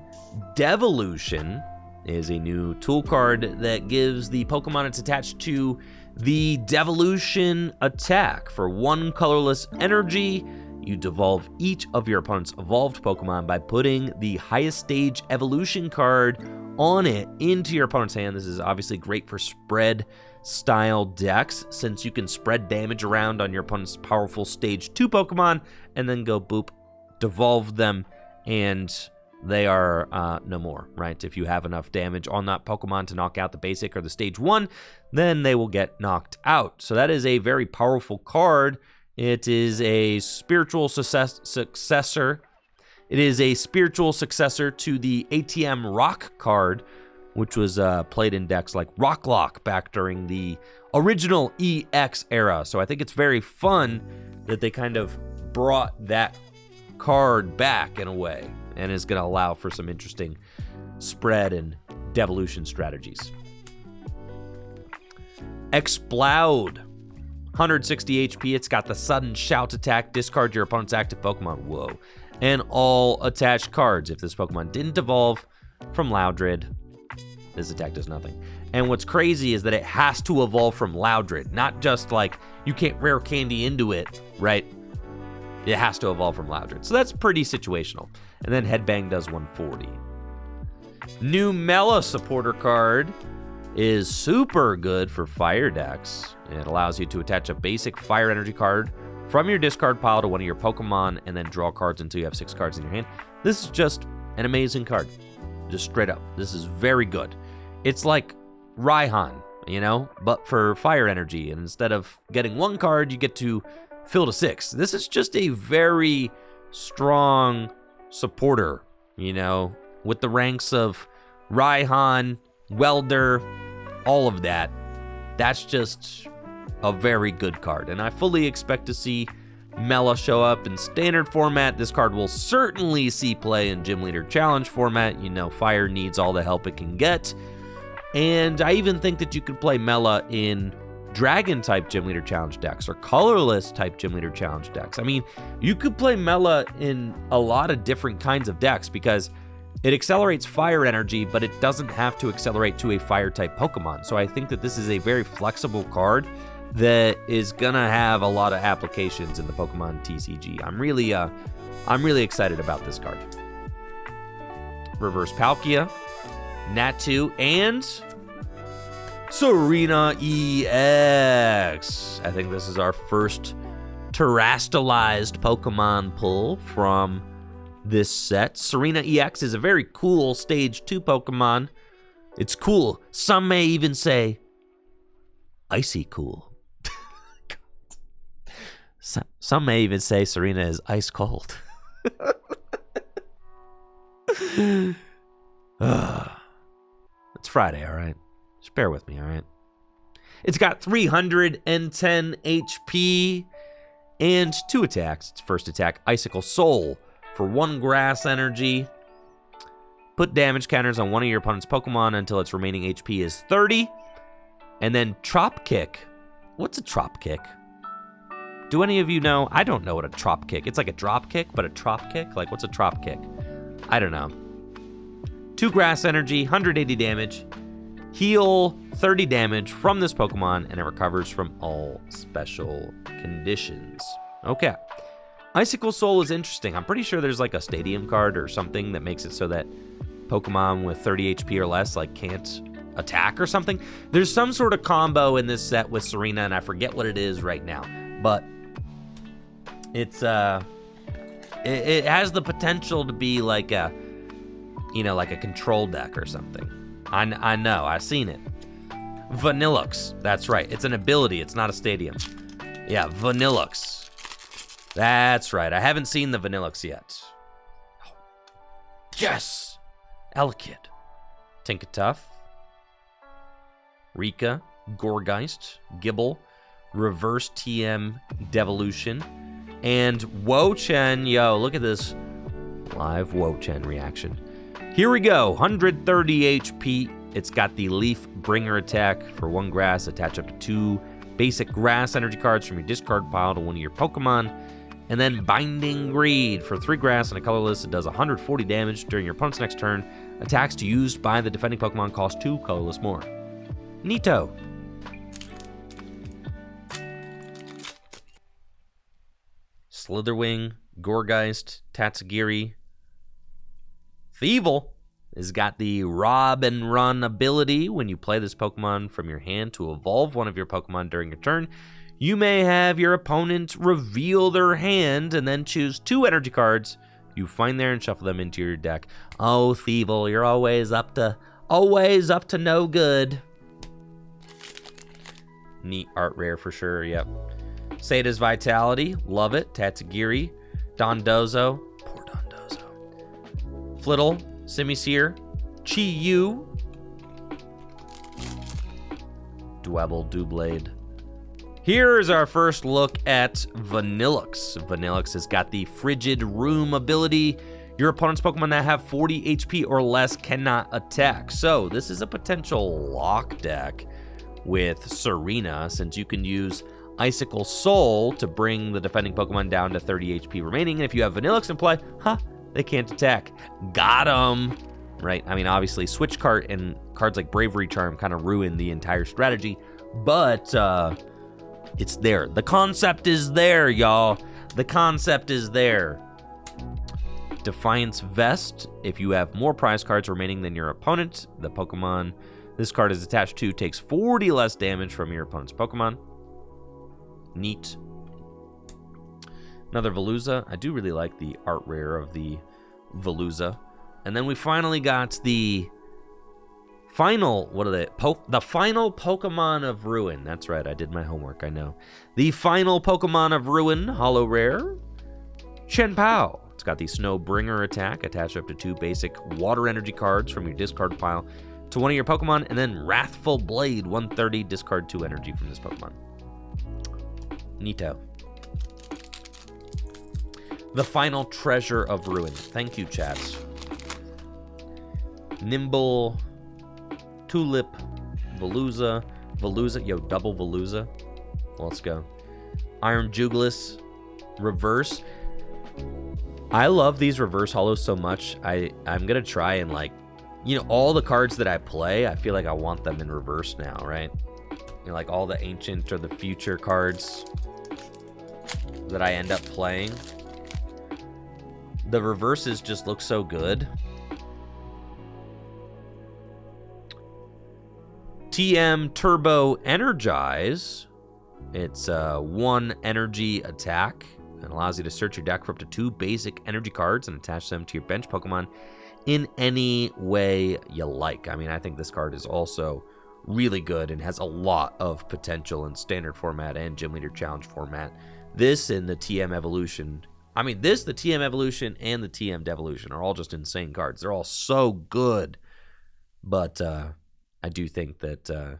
Devolution is a new tool card that gives the Pokemon it's attached to the Devolution attack. For 1 colorless energy, you devolve each of your opponent's evolved Pokemon by putting the highest stage evolution card on it into your opponent's hand. This is obviously great for spread style decks, since you can spread damage around on your opponent's powerful stage 2 Pokemon and then go boop, devolve them, and they are no more, right? If you have enough damage on that Pokemon to knock out the basic or the stage 1, then they will get knocked out. So that is a very powerful card. It is a spiritual successor. It is a spiritual successor to the ATM Rock card, which was played in decks like Rock Lock back during the original EX era. So I think it's very fun that they kind of brought that card back in a way, and is going to allow for some interesting spread and devolution strategies. Exploud, 160 HP. It's got the sudden shout attack. Discard your opponent's active Pokemon. Whoa. And all attached cards. If this Pokemon didn't evolve from Loudred, this attack does nothing. And what's crazy is that it has to evolve from Loudred, not just like you can't rare candy into it, right? It has to evolve from Loudred. So that's pretty situational. And then Headbang does 140. New Mela supporter card is super good for fire decks. It allows you to attach a basic fire energy card from your discard pile to one of your Pokemon and then draw cards until you have 6 cards in your hand. This is just an amazing card. Just straight up. This is very good. It's like Raihan, you know, but for fire energy. And instead of getting 1 card, you get to fill to 6. This is just a very strong supporter, you know, with the ranks of Raihan, Welder, all of that. That's just a very good card. And I fully expect to see Mela show up in standard format. This card will certainly see play in Gym Leader Challenge format. You know, Fire needs all the help it can get. And I even think that you could play Mela in Dragon-type Gym Leader Challenge decks or colorless-type Gym Leader Challenge decks. I mean, you could play Mela in a lot of different kinds of decks because it accelerates fire energy, but it doesn't have to accelerate to a fire-type Pokemon. So I think that this is a very flexible card that is gonna have a lot of applications in the Pokemon TCG. I'm really excited about this card. Reverse Palkia, Natu, and Serena EX. I think this is our first terastallized Pokemon pull from this set. Serena EX is a very cool Stage 2 Pokemon. It's cool. Some may even say icy cool. Some may even say Serena is ice cold. It's Friday, all right? Just bear with me, all right? It's got 310 HP and 2 attacks. Its first attack, Icicle Soul, for 1 grass energy. Put damage counters on one of your opponent's Pokemon until its remaining HP is 30. And then Trop Kick. What's a Trop Kick? Do any of you know? I don't know what a Trop Kick. It's like a drop kick, but a Trop Kick? Like, what's a Trop Kick? I don't know. 2 grass energy, 180 damage. Heal 30 damage from this Pokemon, and it recovers from all special conditions. Okay. Icicle Soul is interesting. I'm pretty sure there's like a stadium card or something that makes it so that Pokemon with 30 HP or less like can't attack or something. There's some sort of combo in this set with Serena, and I forget what it is right now. But it's it has the potential to be like a you know, like a control deck or something. I know, I've seen it. Vanillux, that's right. It's an ability, it's not a stadium. Yeah, Vanillux. That's right, I haven't seen the Vanillux yet. Yes! Elekid. Tinkatuff. Rika. Gorgeist. Gibble. Reverse TM Devolution. And Wo-Chen. Yo, look at this live Wo-Chen reaction. Here we go, 130 HP. It's got the Leaf Bringer attack for 1 grass. Attach up to 2 basic grass energy cards from your discard pile to one of your Pokemon. And then Binding Greed for 3 grass and a colorless. It does 140 damage during your opponent's next turn. Attacks used by the defending Pokemon cost 2 colorless more. Neato. Slitherwing, Gorgeist, Tatsugiri. Thievul has got the Rob and Run ability. When you play this Pokemon from your hand to evolve one of your Pokemon during your turn, you may have your opponent reveal their hand and then choose 2 energy cards you find there and shuffle them into your deck. Oh, Thievul, you're always up to no good. Neat art rare for sure, yep. Sada's Vitality, love it. Tatsugiri, Dondozo, poor Dondozo. Flittle, Simisear, Chi-Yu, Dwebble, Doublade. Here's our first look at Vanillux. Vanillux has got the Frigid Room ability. Your opponent's Pokemon that have 40 HP or less cannot attack. So this is a potential lock deck with Serena, since you can use Icicle Soul to bring the defending Pokemon down to 30 HP remaining. And if you have Vanillux in play, they can't attack. Got 'em. Right? I mean, obviously, Switch Cart and cards like Bravery Charm kind of ruin the entire strategy, but it's there. The concept is there, y'all. The concept is there. Defiance Vest. If you have more prize cards remaining than your opponent, the Pokemon this card is attached to takes 40 less damage from your opponent's Pokemon. Neat. Another Veluza. I do really like the art rare of the Veluza. And then we finally got the final, the final Pokemon of Ruin. That's right, I did my homework, I know. The final Pokemon of Ruin, holo rare, Chien-Pao. It's got the Snowbringer attack, attach up to 2 basic water energy cards from your discard pile to one of your Pokemon, and then Wrathful Blade, 130, discard 2 energy from this Pokemon. Neato. The final treasure of Ruin. Thank you, chats. Nimble, Tulip, Veluza, yo, double Veluza. Let's go. Iron Jugulis, reverse. I love these reverse holos so much. I'm gonna try and, like, you know, all the cards that I play, I feel like I want them in reverse now, right? You know, like all the ancient or the future cards that I end up playing. The reverses just look so good. TM Turbo Energize. It's 1 energy attack and allows you to search your deck for up to 2 basic energy cards and attach them to your bench Pokemon in any way you like. I mean, I think this card is also really good and has a lot of potential in standard format and Gym Leader Challenge format. This and the TM Evolution. I mean, the TM Evolution and the TM Devolution are all just insane cards. They're all so good. But I do think that the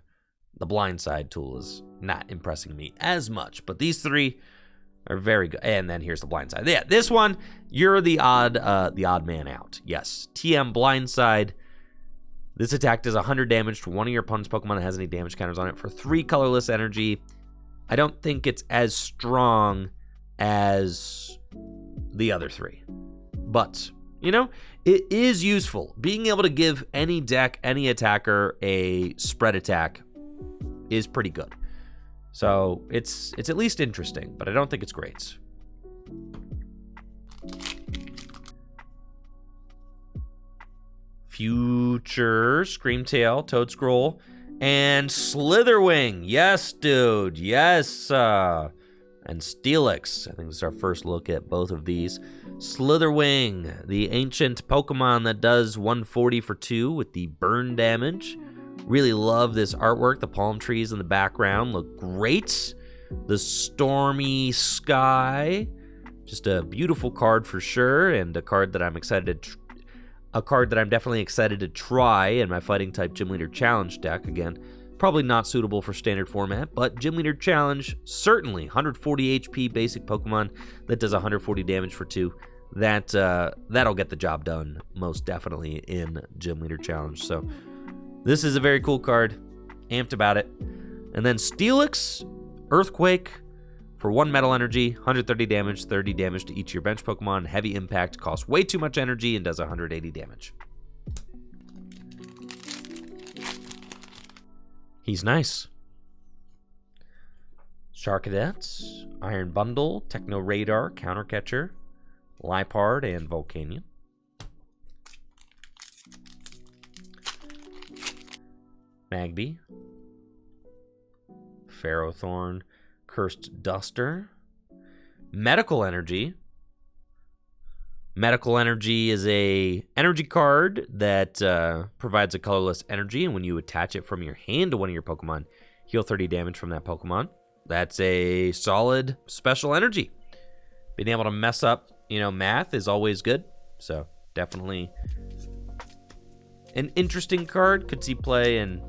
Blindside tool is not impressing me as much. But these 3 are very good. And then here's the Blindside. Yeah, this one, you're the odd man out. Yes, TM Blindside. This attack does 100 damage to one of your opponent's Pokemon that has any damage counters on it for 3 colorless energy. I don't think it's as strong as the other 3. But, you know, it is useful. Being able to give any deck, any attacker a spread attack is pretty good. So it's at least interesting, but I don't think it's great. Future, Screamtail, Toadscroll, and Slitherwing. Yes, dude. Yes. And Steelix. I think this is our first look at both of these. Slitherwing, the ancient Pokemon that does 140 for 2 with the burn damage. Really love this artwork. The palm trees in the background look great. The stormy sky. Just a beautiful card for sure, and a card that I'm definitely excited to try in my Fighting type Gym Leader Challenge deck. Again, probably not suitable for standard format, but Gym Leader Challenge, certainly 140 HP basic Pokemon that does 140 damage for 2. That'll get the job done most definitely in Gym Leader Challenge. So this is a very cool card. Amped about it. And then Steelix, Earthquake for 1 Metal Energy, 130 damage, 30 damage to each of your bench Pokemon. Heavy Impact, costs way too much energy and does 180 damage. He's nice. Charcadet, Iron Bundle, Techno Radar, Counter Catcher, Liepard, and Volcanion. Magby, Ferrothorn, Cursed Duster, Medical Energy. Medical Energy is a energy card that provides a colorless energy, and when you attach it from your hand to one of your Pokemon, heal 30 damage from that Pokemon. That's a solid special energy. Being able to mess up, math is always good. So definitely an interesting card. Could see play in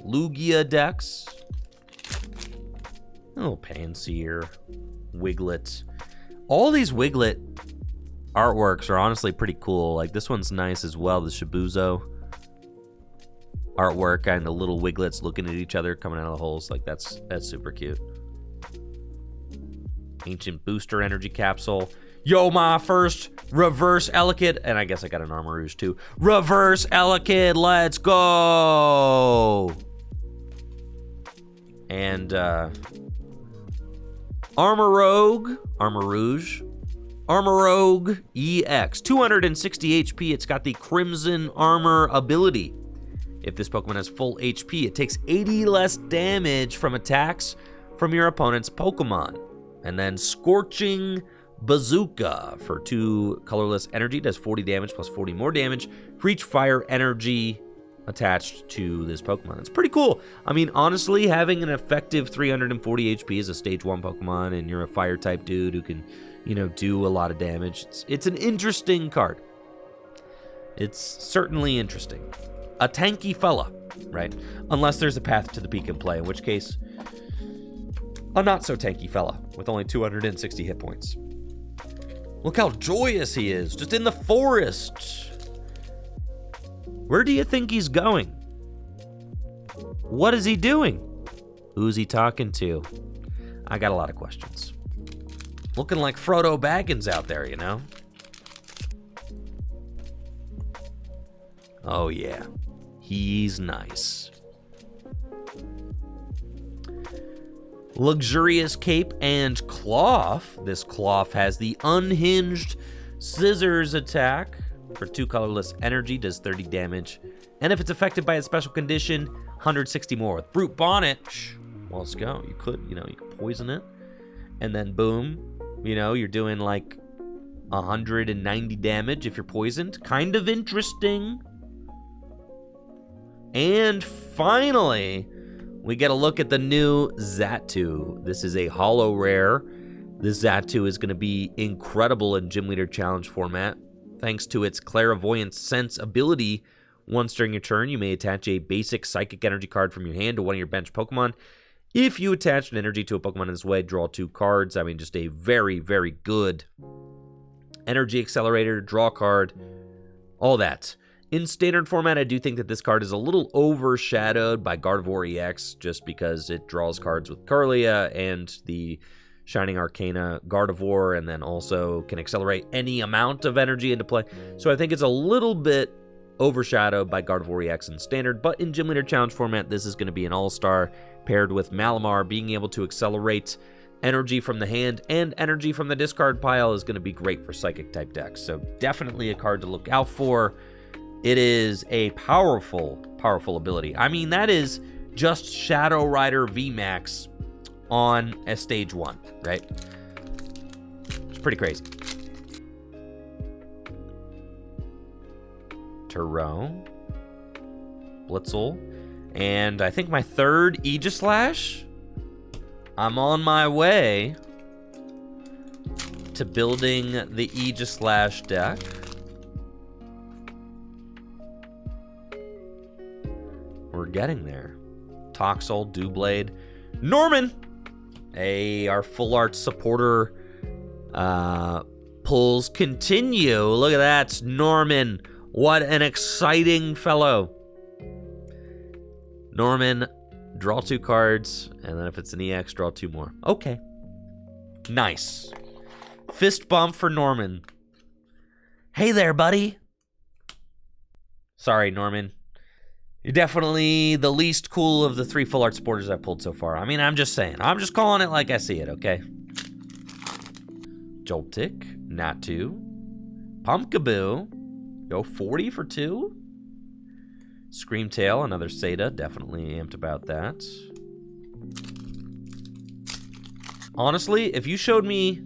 Lugia decks. Oh, Panseer, Wiglet. All these Wiglet artworks are honestly pretty cool. Like this one's nice as well. The Shibuzo artwork and the little Wiglets looking at each other coming out of the holes. Like that's super cute. Ancient Booster Energy Capsule. Yo, my first Reverse Elekid. And I guess I got an Armarouge too. Reverse Elekid, let's go! And Armarouge EX, 260 HP. It's got the Crimson Armor ability. If this Pokemon has full HP, it takes 80 less damage from attacks from your opponent's Pokemon. And then Scorching Bazooka for 2 colorless energy, does 40 damage plus 40 more damage for each fire energy attached to this Pokemon. It's pretty cool. I mean, honestly, having an effective 340 HP as a stage 1 Pokemon and you're a fire type dude who can, do a lot of damage, it's an interesting card. It's certainly interesting. A tanky fella, right? Unless there's a path to the peak in play, in which case, a not so tanky fella with only 260 hit points. Look how joyous he is, just in the forest. Where do you think he's going? What is he doing? Who's he talking to? I got a lot of questions. Looking like Frodo Baggins out there, Oh yeah, he's nice. Luxurious Cape and Cloth. This Cloth has the Unhinged Scissors attack for 2 colorless energy, does 30 damage. And if it's affected by a special condition, 160 more. With Brute Bonnet, well, let's go. You could poison it. And then boom, you're doing like 190 damage if you're poisoned. Kind of interesting. And finally, we get a look at the new Xatu. This is a holo rare. This Xatu is going to be incredible in Gym Leader Challenge format. Thanks to its Clairvoyant Sense ability, once during your turn, you may attach a basic Psychic Energy card from your hand to one of your bench Pokemon. If you attach an energy to a Pokemon in this way, draw 2 cards. I mean, just a very, very good energy accelerator, draw card, all that. In standard format, I do think that this card is a little overshadowed by Gardevoir EX, just because it draws cards with Kirlia and the Shining Arcana Gardevoir, and then also can accelerate any amount of energy into play. So I think it's a little bit overshadowed by Gardevoir EX in standard, but in Gym Leader Challenge format, this is going to be an all-star paired with Malamar. Being able to accelerate energy from the hand and energy from the discard pile is going to be great for Psychic type decks. So definitely a card to look out for. It is a powerful, powerful ability. I mean, that is just Shadow Rider VMAX on a stage 1, right? It's pretty crazy. Turo, Blitzel, and I think my third Aegislash. I'm on my way to building the Aegislash deck. We're getting there. Toxel, Doublade, Norman. Hey, our full art supporter pulls continue. Look at that, Norman. What an exciting fellow. Norman, draw 2 cards, and then if it's an EX, draw 2 more. Okay. Nice. Fist bump for Norman. Hey there, buddy. Sorry, Norman. You're definitely the least cool of the 3 full art supporters I've pulled so far. I mean, I'm just saying. I'm just calling it like I see it, okay? Joltik, Natu, Pumpkaboo. Go 40 for 2. Screamtail, another Seda. Definitely amped about that. Honestly, if you showed me...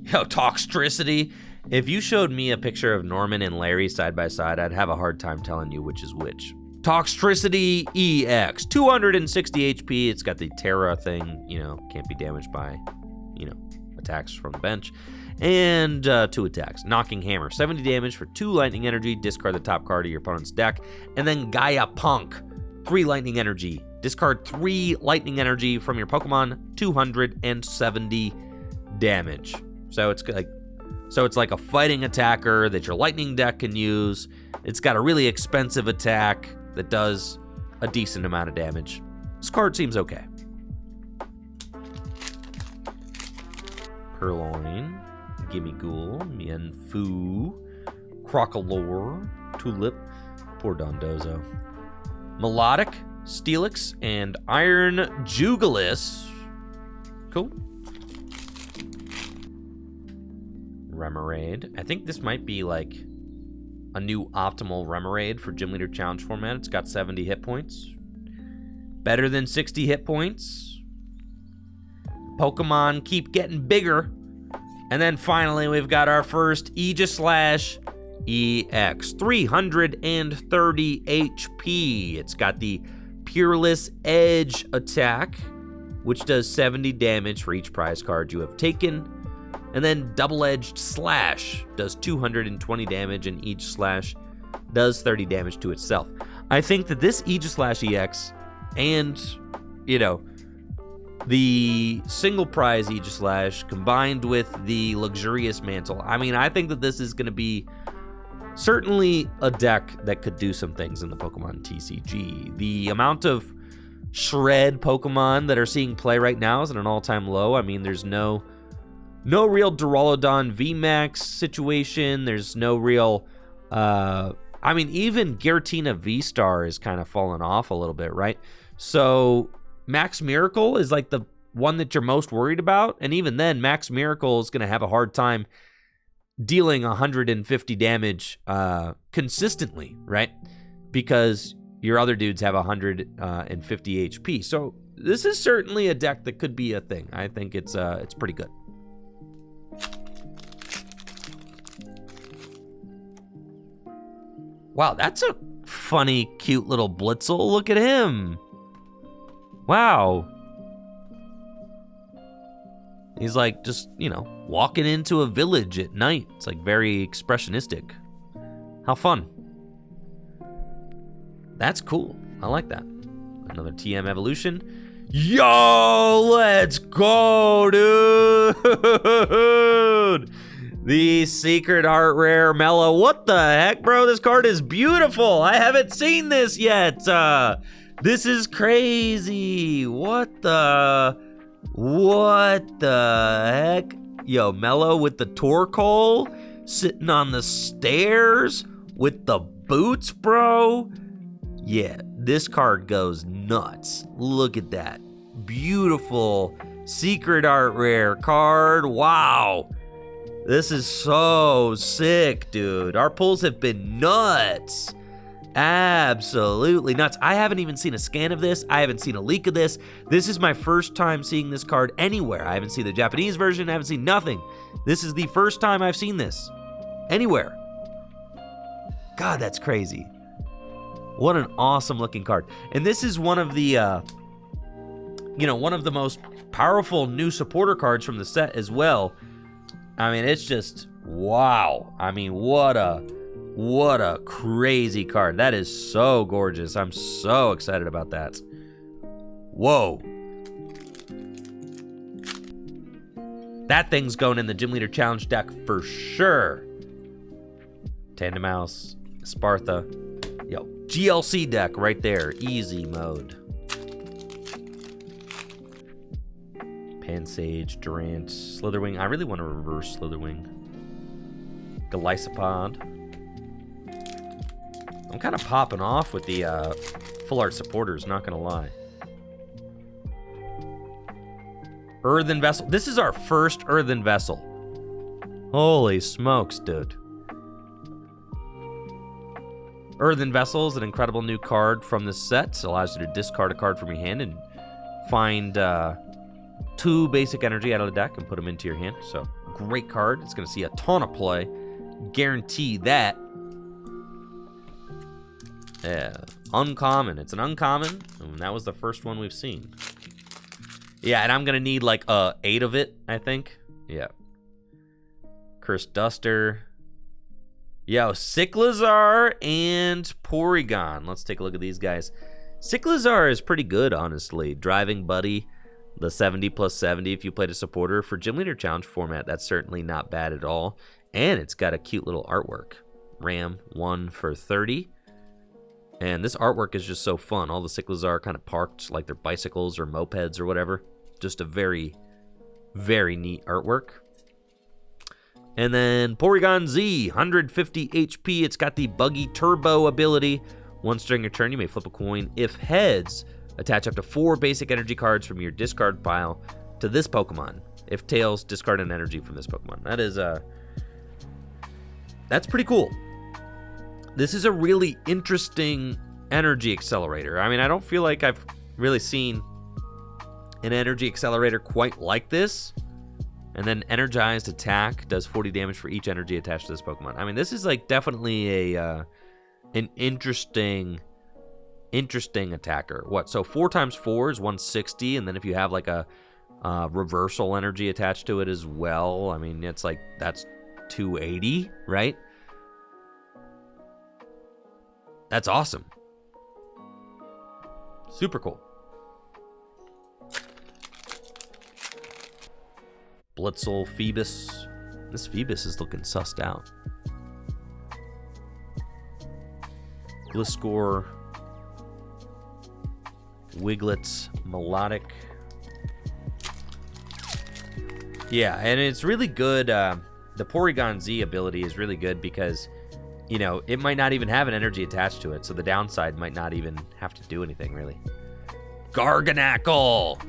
Yo, Toxtricity. If you showed me a picture of Norman and Larry side by side, I'd have a hard time telling you which is which. Toxtricity EX. 260 HP. It's got the Terra thing. You know, can't be damaged by, you know, attacks from the bench. And 2 attacks. Knocking Hammer, 70 damage for 2 lightning energy. Discard the top card of your opponent's deck. And then Gaia Punk, 3 lightning energy. Discard 3 lightning energy from your Pokemon, 270 damage. So it's like a fighting attacker that your lightning deck can use. It's got a really expensive attack that does a decent amount of damage. This card seems okay. Purloin, Gimmighoul, Mienfoo, Crocolore, Tulip, poor Dondozo, Melodic, Steelix, and Iron Jugulis. Cool. Remoraid. I think this might be like a new optimal Remoraid for Gym Leader Challenge format. It's got 70 hit points. Better than 60 hit points. Pokemon keep getting bigger. And then finally, we've got our first Aegislash EX. 330 HP. It's got the Peerless Edge attack, which does 70 damage for each prize card you have taken. And then Double-Edged Slash does 220 damage, and each slash does 30 damage to itself. I think that this Aegislash EX and, you know, the single prize Aegislash combined with the luxurious mantle, I mean, I think that this is going to be certainly a deck that could do some things in the Pokemon TCG. The amount of shred Pokemon that are seeing play right now is at an all-time low. I mean, there's no real Duraludon VMAX situation. There's no real... I mean, even Giratina V-Star is kind of fallen off a little bit, right? So Max Miracle is like the one that you're most worried about. And even then, Max Miracle is going to have a hard time dealing 150 damage consistently, right? Because your other dudes have 150 HP. So this is certainly a deck that could be a thing. I think it's pretty good. Wow, that's a funny, cute little Blitzel. Look at him. Wow. He's like just, you know, walking into a village at night. It's like very expressionistic. How fun. That's cool. I like that. Another TM evolution. Yo, let's go, dude. The Secret Art Rare Mellow. What the heck, bro? This card is beautiful. I haven't seen this yet. This is crazy. What the heck? Yo, Mellow with the Torkoal sitting on the stairs with the boots, bro. Yeah, this card goes nuts. Look at that. Beautiful Secret Art Rare card. Wow. This is so sick, dude. Our pulls have been nuts. Absolutely nuts. I haven't even seen a scan of this. I haven't seen a leak of this. This is my first time seeing this card anywhere. I haven't seen the Japanese version. I haven't seen nothing. This is the first time I've seen this anywhere. God, that's crazy. What an awesome looking card. And this is one of the, one of the most powerful new supporter cards from the set as well. I mean, it's just, wow. I mean, what a crazy card. That is so gorgeous. I'm so excited about that. Whoa. That thing's going in the Gym Leader Challenge deck for sure. Tandem Mouse, Spartha. Yo, GLC deck right there. Easy mode. Pansage, Durant, Slitherwing. I really want to reverse Slitherwing. Golisopod. I'm kind of popping off with the full art supporters, not gonna lie. Earthen Vessel. This is our first Earthen Vessel. Holy smokes, dude. Earthen Vessel is an incredible new card from this set. It allows you to discard a card from your hand and find 2 basic energy out of the deck and put them into your hand. So, great card. It's going to see a ton of play. Guarantee that. Yeah, uncommon. It's an uncommon, and that was the first one we've seen. Yeah, and I'm going to need like 8 of it, I think. Yeah. Cursed Duster. Yo, Cyclizar and Porygon. Let's take a look at these guys. Cyclizar is pretty good, honestly. Driving Buddy, the 70+70 if you played a supporter. For Gym Leader Challenge format, that's certainly not bad at all. And it's got a cute little artwork. Ram, 1 for 30. And this artwork is just so fun. All the Cyclizar are kind of parked like they're bicycles or mopeds or whatever. Just a very, very neat artwork. And then Porygon Z, 150 HP. It's got the Buggy Turbo ability. Once during your turn, you may flip a coin. If heads, attach up to 4 basic energy cards from your discard pile to this Pokemon. If tails, discard an energy from this Pokemon. That is, that's pretty cool. This is a really interesting energy accelerator. I mean, I don't feel like I've really seen an energy accelerator quite like this. And then Energized Attack does 40 damage for each energy attached to this Pokemon. I mean, this is like definitely a an interesting attacker. What? So 4 times 4 is 160, and then if you have like a reversal energy attached to it as well, I mean, it's like that's 280, right? That's awesome. Super cool. Blitzel, Phoebus. This Phoebus is looking sussed out. Gliscor, Wiglet, Melodic. Yeah, and it's really good. The Porygon Z ability is really good because, you know, it might not even have an energy attached to it, so the downside might not even have to do anything, really. Garganacl!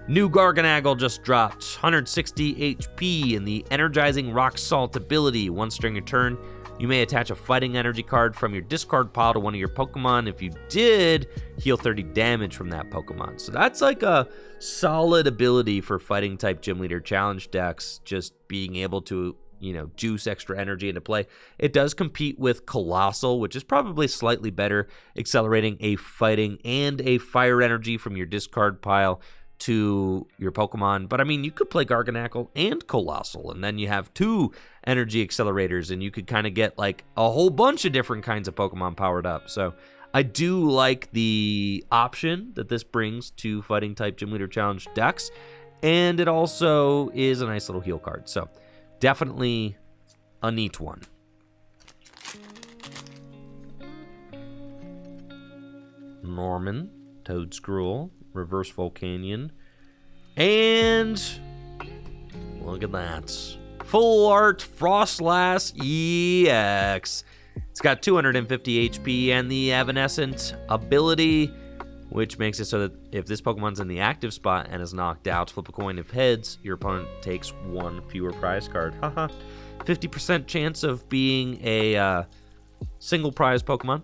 New Garganacl just dropped. 160 HP in the Energizing Rock Salt ability. Once during your turn, you may attach a fighting energy card from your discard pile to one of your Pokemon. If you did, heal 30 damage from that Pokemon. So that's like a solid ability for fighting type Gym Leader Challenge decks, just being able to, you know, juice extra energy into play. It does compete with Colossal, which is probably slightly better, accelerating a fighting and a fire energy from your discard pile to your Pokemon. But I mean, you could play Garganacl and Colossal, and then you have 2 energy accelerators, and you could kind of get like a whole bunch of different kinds of Pokemon powered up. So I do like the option that this brings to fighting type Gym Leader Challenge decks, and it also is a nice little heal card. So definitely a neat one. Norman, Toedscruel, Reverse Volcanion, and look at that. Full Art Frostlass EX. It's got 250 HP and the Evanescent ability, which makes it so that if this Pokemon's in the active spot and is knocked out, flip a coin. If heads, your opponent takes 1 fewer prize card. Haha. 50% chance of being a Single prize Pokemon.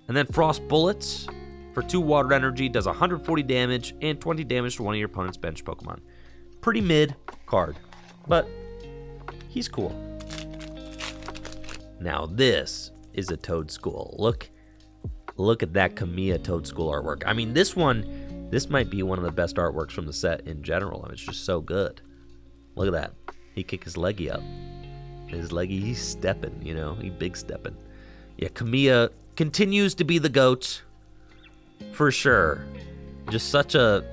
And then Frost Bullets for 2 water energy, does 140 damage and 20 damage to one of your opponent's bench Pokemon. Pretty mid card, but he's cool. Now this is a Toedscool. Look at that Kamiya Toedscool artwork. I mean, this might be one of the best artworks from the set in general. I mean, it's just so good. Look at that. He kicked his leggy up. His leggy, he's stepping, you know, he big stepping. Yeah, Kamiya continues to be the GOAT for sure. Just such a,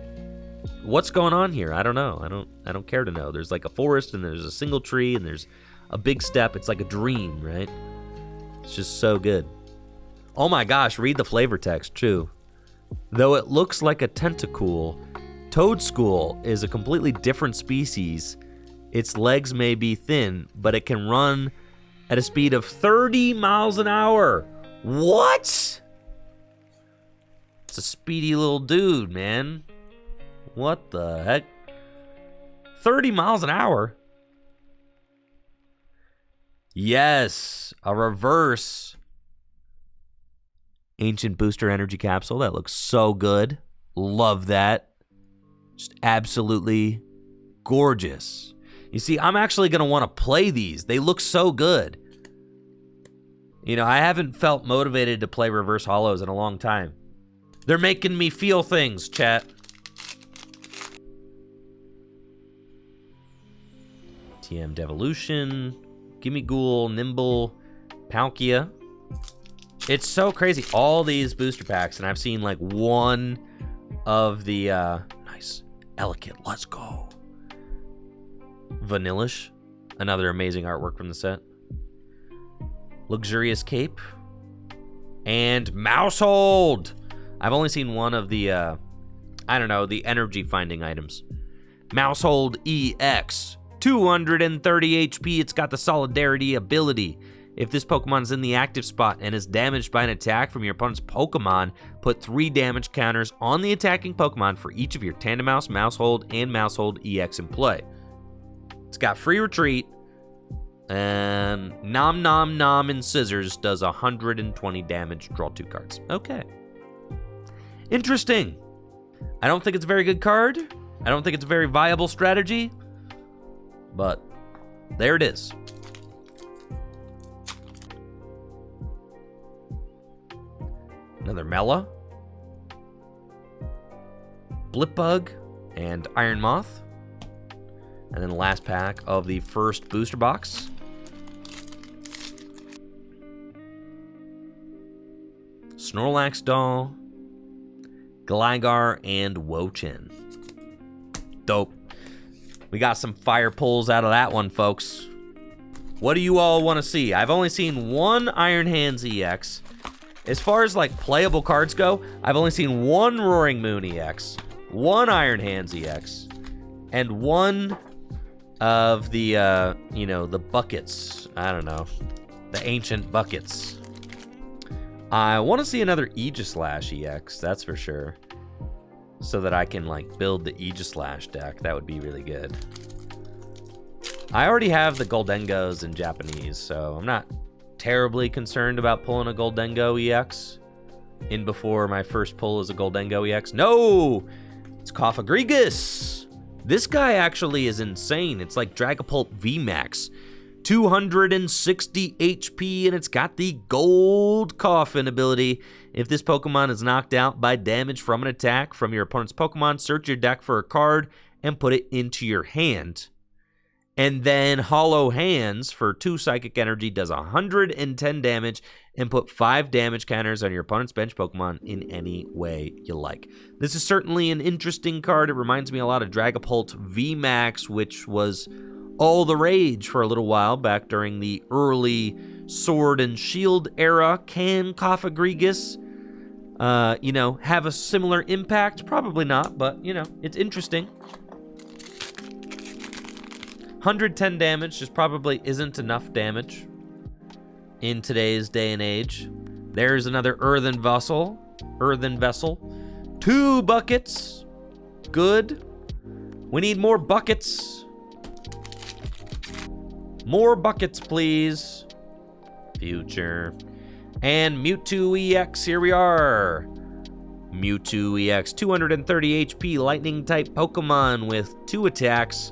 what's going on here? I don't know. I don't care to know. There's like a forest and there's a single tree and there's a big step. It's like a dream, right? It's just so good. Oh my gosh, read the flavor text too. Though it looks like a tentacool, Toedscool is a completely different species. Its legs may be thin, but it can run at a speed of 30 miles an hour. What? It's a speedy little dude, man. What the heck? 30 miles an hour? Yes, a reverse Ancient Booster Energy Capsule. That looks so good. Love that. Just absolutely gorgeous. You see, I'm actually going to want to play these. They look so good. You know, I haven't felt motivated to play reverse holos in a long time. They're making me feel things, chat. TM Devolution, Gimmighoul, Nimble, Palkia. It's so crazy. All these booster packs, and I've seen like one of the nice Elekid. Let's go. Vanillish, another amazing artwork from the set. Luxurious Cape and Mousehold. I've only seen one of the I don't know, the energy finding items. Mousehold EX, 230 HP. It's got the Solidarity ability. If this Pokemon is in the active spot and is damaged by an attack from your opponent's Pokemon, put 3 damage counters on the attacking Pokemon for each of your Tandemaus, Mousehold, and Mousehold EX in play. It's got free retreat, and Nom Nom Nom and Scissors does 120 damage, draw 2 cards. Okay. Interesting. I don't think it's a very good card. I don't think it's a very viable strategy, but there it is. Another Mela, Blipbug, and Iron Moth. And then the last pack of the first booster box. Snorlax doll, Gligar, and Wo-Chien. Dope. We got some fire pulls out of that one, folks. What do you all want to see? I've only seen one Iron Hands EX. As far as like playable cards go, I've only seen one Roaring Moon EX, one Iron Hands EX, and one of the, you know, the buckets. I don't know. The ancient buckets. I want to see another Aegislash EX, that's for sure. So that I can, like, build the Aegislash deck. That would be really good. I already have the Goldengos in Japanese, so I'm not terribly concerned about pulling a Goldengo EX in before my first pull is a Goldengo EX. No! It's Cofagrigus! This guy actually is insane. It's like Dragapult VMAX. 260 HP, and it's got the Gold Coffin ability. If this Pokemon is knocked out by damage from an attack from your opponent's Pokemon, search your deck for a card and put it into your hand. And then Hollow Hands for 2 Psychic Energy does 110 damage and put 5 damage counters on your opponent's bench Pokemon in any way you like. This is certainly an interesting card. It reminds me a lot of Dragapult VMAX, which was all the rage for a little while back during the early Sword and Shield era. Can Cofagrigus, you know, have a similar impact? Probably not, but, you know, it's interesting. 110 damage just probably isn't enough damage in today's day and age. There's another Earthen Vessel. 2 buckets. Good. We need more buckets. More buckets, please. Future. And Mewtwo EX, here we are. Mewtwo EX, 230 HP, lightning type Pokemon with 2 attacks.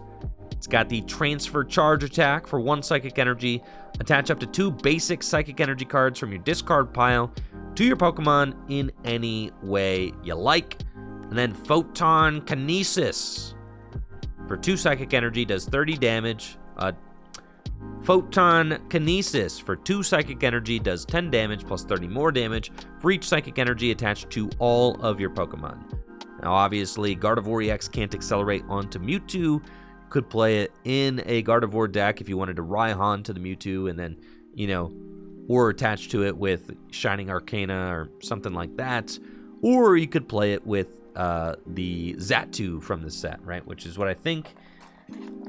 It's got the transfer charge attack for 1 psychic energy. Attach up to 2 basic psychic energy cards from your discard pile to your Pokemon in any way you like. And then Photon Kinesis for 2 psychic energy does 30 damage. Photon Kinesis for 2 psychic energy does 10 damage plus 30 more damage for each psychic energy attached to all of your Pokemon. Now, obviously, Gardevoir EX can't accelerate onto Mewtwo. Could play it in a Gardevoir deck if you wanted to Raihan to the Mewtwo and then, you know, or attach to it with Shining Arcana or something like that. Or you could play it with the Xatu from the set, right? Which is what I think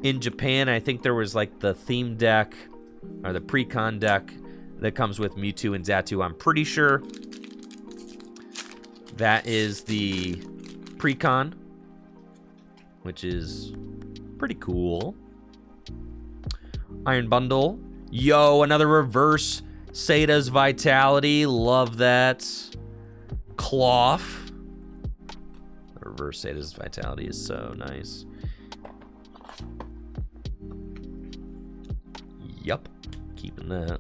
in Japan. I think there was like the theme deck or the pre-con deck that comes with Mewtwo and Xatu. I'm pretty sure that is the pre-con, which is pretty cool. Iron Bundle. Yo, another reverse Sada's Vitality. Love that. Cloth. Reverse Sada's Vitality is so nice. Yup. Keeping that.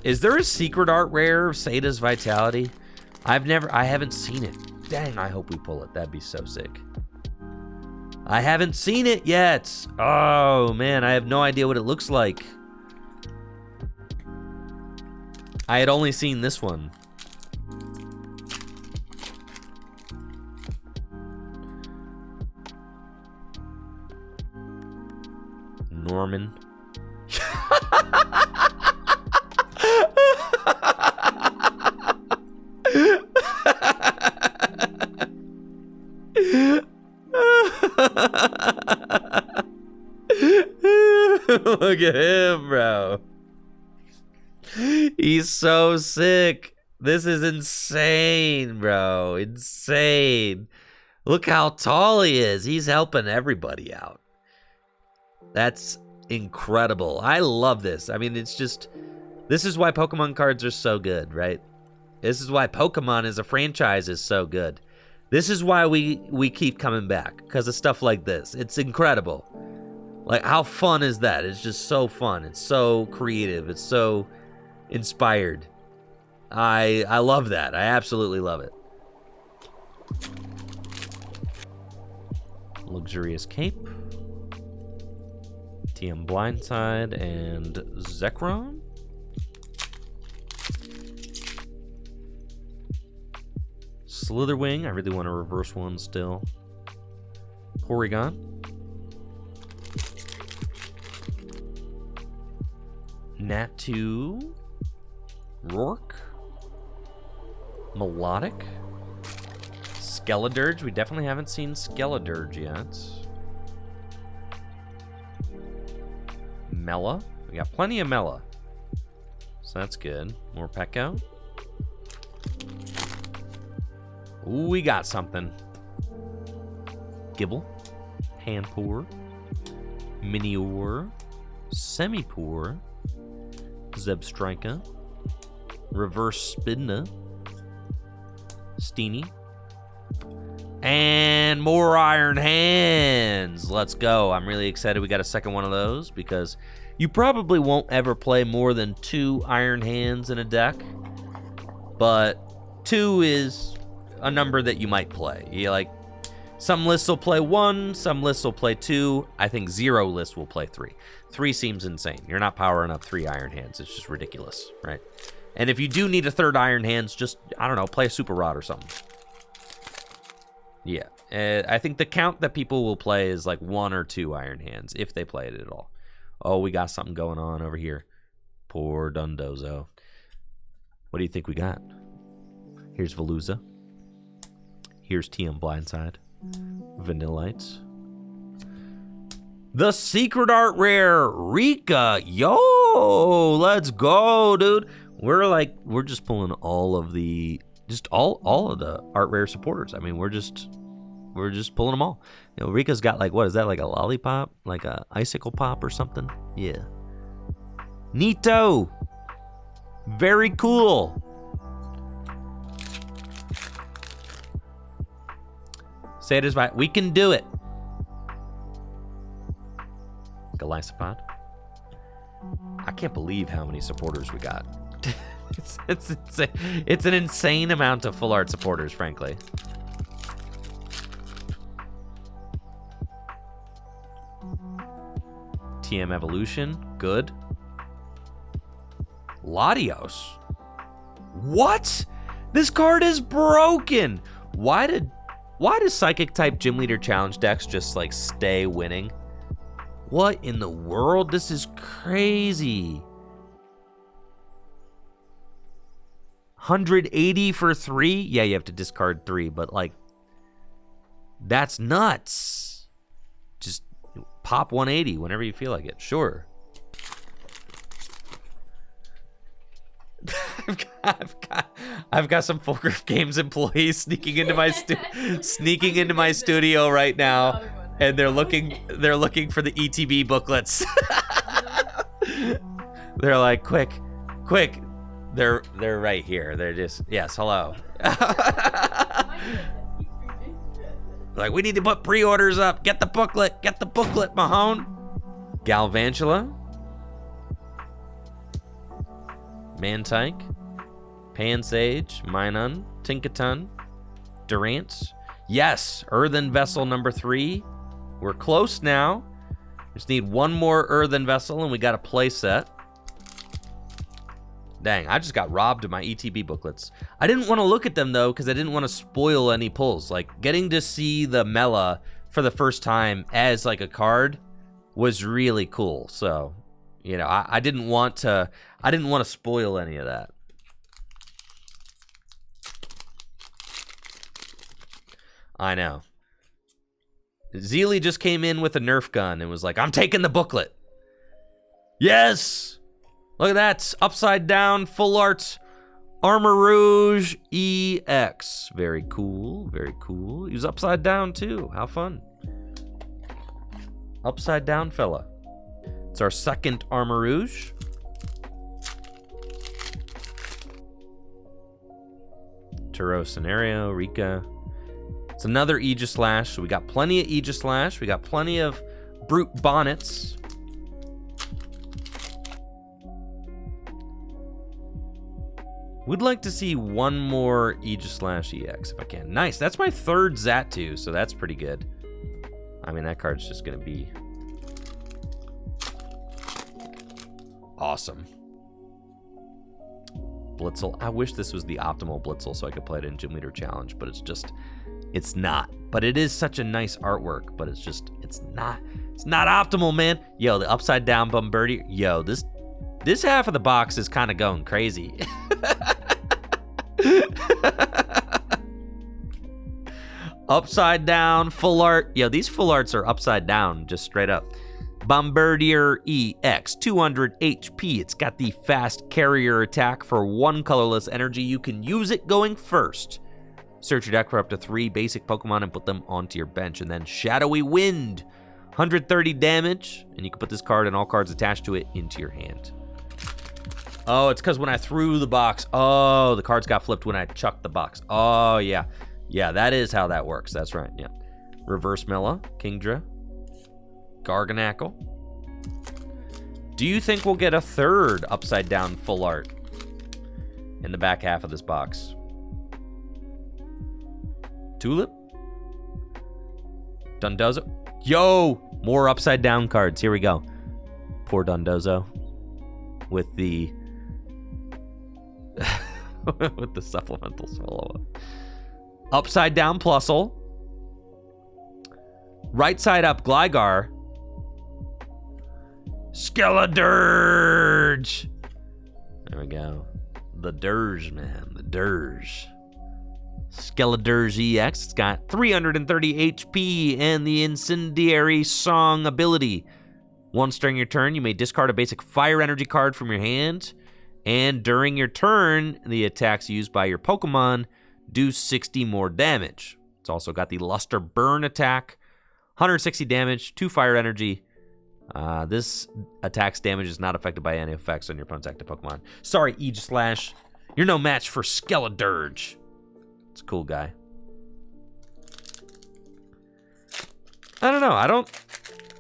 Is there a secret art rare of Sada's Vitality? I haven't seen it. Dang, I hope we pull it. That'd be so sick. I haven't seen it yet. Oh, man, I have no idea what it looks like. I had only seen this one. Norman. Look at him, bro. He's so sick. This is insane, bro. Insane. Look how tall he is. He's helping everybody out. That's incredible. I love this. I mean, it's just, this is why Pokemon cards are so good, right? This is why Pokemon as a franchise is so good. This is why we keep coming back, because of stuff like this. It's incredible. Like, how fun is that? It's just so fun. It's so creative. It's so inspired. I love that. I absolutely love it. Luxurious Cape. TM Blindside and Zekrom. Slitherwing. I really want to reverse one still. Porygon. Natu. Rourke. Melodic. Skeledirge. We definitely haven't seen Skeledirge yet. Mela. We got plenty of Mela. So that's good. More Pekko. Ooh, we got something. Gibble. Panpour. Minior. Semipour. Zebstrika. Reverse Spidna. Steenie. And more Iron Hands. Let's go. I'm really excited we got a second one of those because you probably won't ever play more than 2 Iron Hands in a deck. But 2 is a number that you might play. You like, some lists will play 1, some lists will play 2. I think 0 lists will play 3. 3 seems insane. You're not powering up 3 Iron Hands. It's just ridiculous, right? And if you do need a 3rd Iron Hands, just, I don't know, play a Super Rod or something. Yeah. I think the count that people will play is like 1 or 2 Iron Hands, if they play it at all. Oh, we got something going on over here. Poor Dundozo. What do you think we got? Here's Veluza. Here's TM Blindside. Vanillites. The Secret Art Rare, Rika. Yo, let's go, dude. We're just pulling all of the, all of the Art Rare supporters. I mean, we're just pulling them all. You know, Rika's got like, what is that, like a lollipop? Like a icicle pop or something? Yeah. Neato. Very cool. Say it as right. We can do it. Galisopod. I can't believe how many supporters we got. It's an insane amount of full art supporters, frankly. TM Evolution, good. Latios. What? This card is broken. Why does Psychic type Gym Leader Challenge decks just like stay winning? What in the world? This is crazy. 180 for 3? Yeah, you have to discard 3, but like, that's nuts. Just pop 180 whenever you feel like it. Sure. I've got some Full Grip Games employees sneaking into my studio right now, and they're looking for the ETB booklets. They're like, quick. They're right here. They're just, yes, hello. Like, we need to put pre-orders up. Get the booklet, Mahone. Galvantula. Mantike. Pansage. Minun. Tinkaton. Durant. Yes, Earthen Vessel number 3. We're close now. Just need one more Earthen Vessel and we got a play set. Dang, I just got robbed of my ETB booklets. I didn't want to look at them, though, because I didn't want to spoil any pulls. Like, getting to see the Mela for the first time as, like, a card was really cool. So, you know, I didn't want to spoil any of that. I know. Zeely just came in with a Nerf gun and was like, I'm taking the booklet. Yes! Look at that, upside down, full art, Armor Rouge EX. Very cool, very cool. He was upside down too, how fun. Upside down fella. It's our second Armor Rouge. Turo Scenario, Rika. It's another Aegislash, so we got plenty of Aegislash. We got plenty of Brute Bonnets. Would like to see one more Aegislash EX if I can. Nice, that's my third Zatu, so that's pretty good. I mean, that card's just gonna be awesome. Blitzel, I wish this was the optimal Blitzel so I could play it in Gym Leader Challenge, but it's not. But it is such a nice artwork, but it's not optimal, man. Yo, the upside down Bombardier, yo, this half of the box is kind of going crazy. Upside down, full art. Yo, these full arts are upside down, just straight up. Bombardier EX, 200 HP. It's got the fast carrier attack for 1 colorless energy. You can use it going first. Search your deck for up to 3 basic Pokemon and put them onto your bench. And then Shadowy Wind, 130 damage. And you can put this card and all cards attached to it into your hand. Oh, it's because when I threw the box, oh, the cards got flipped when I chucked the box. Oh, yeah. Yeah, that is how that works. That's right, yeah. Reverse Mela, Kingdra, Garganackle. Do you think we'll get a third upside down full art in the back half of this box? Tulip? Dundozo? Yo! More upside down cards. Here we go. Poor Dundozo. With the with the supplemental follow-up. Upside down Plusle. Right side up Gligar. Skeledirge. There we go. The Dirge, man. The Dirge. Skeledirge EX. It's got 330 HP and the Incendiary Song ability. Once during your turn, you may discard a basic fire energy card from your hand. And during your turn, the attacks used by your Pokemon do 60 more damage. It's also got the Luster Burn attack, 160 damage, 2 fire energy, This attack's damage is not affected by any effects on your opponent's active Pokemon. Sorry, Aegislash. You're no match for Skeledirge. It's a cool guy. I don't know.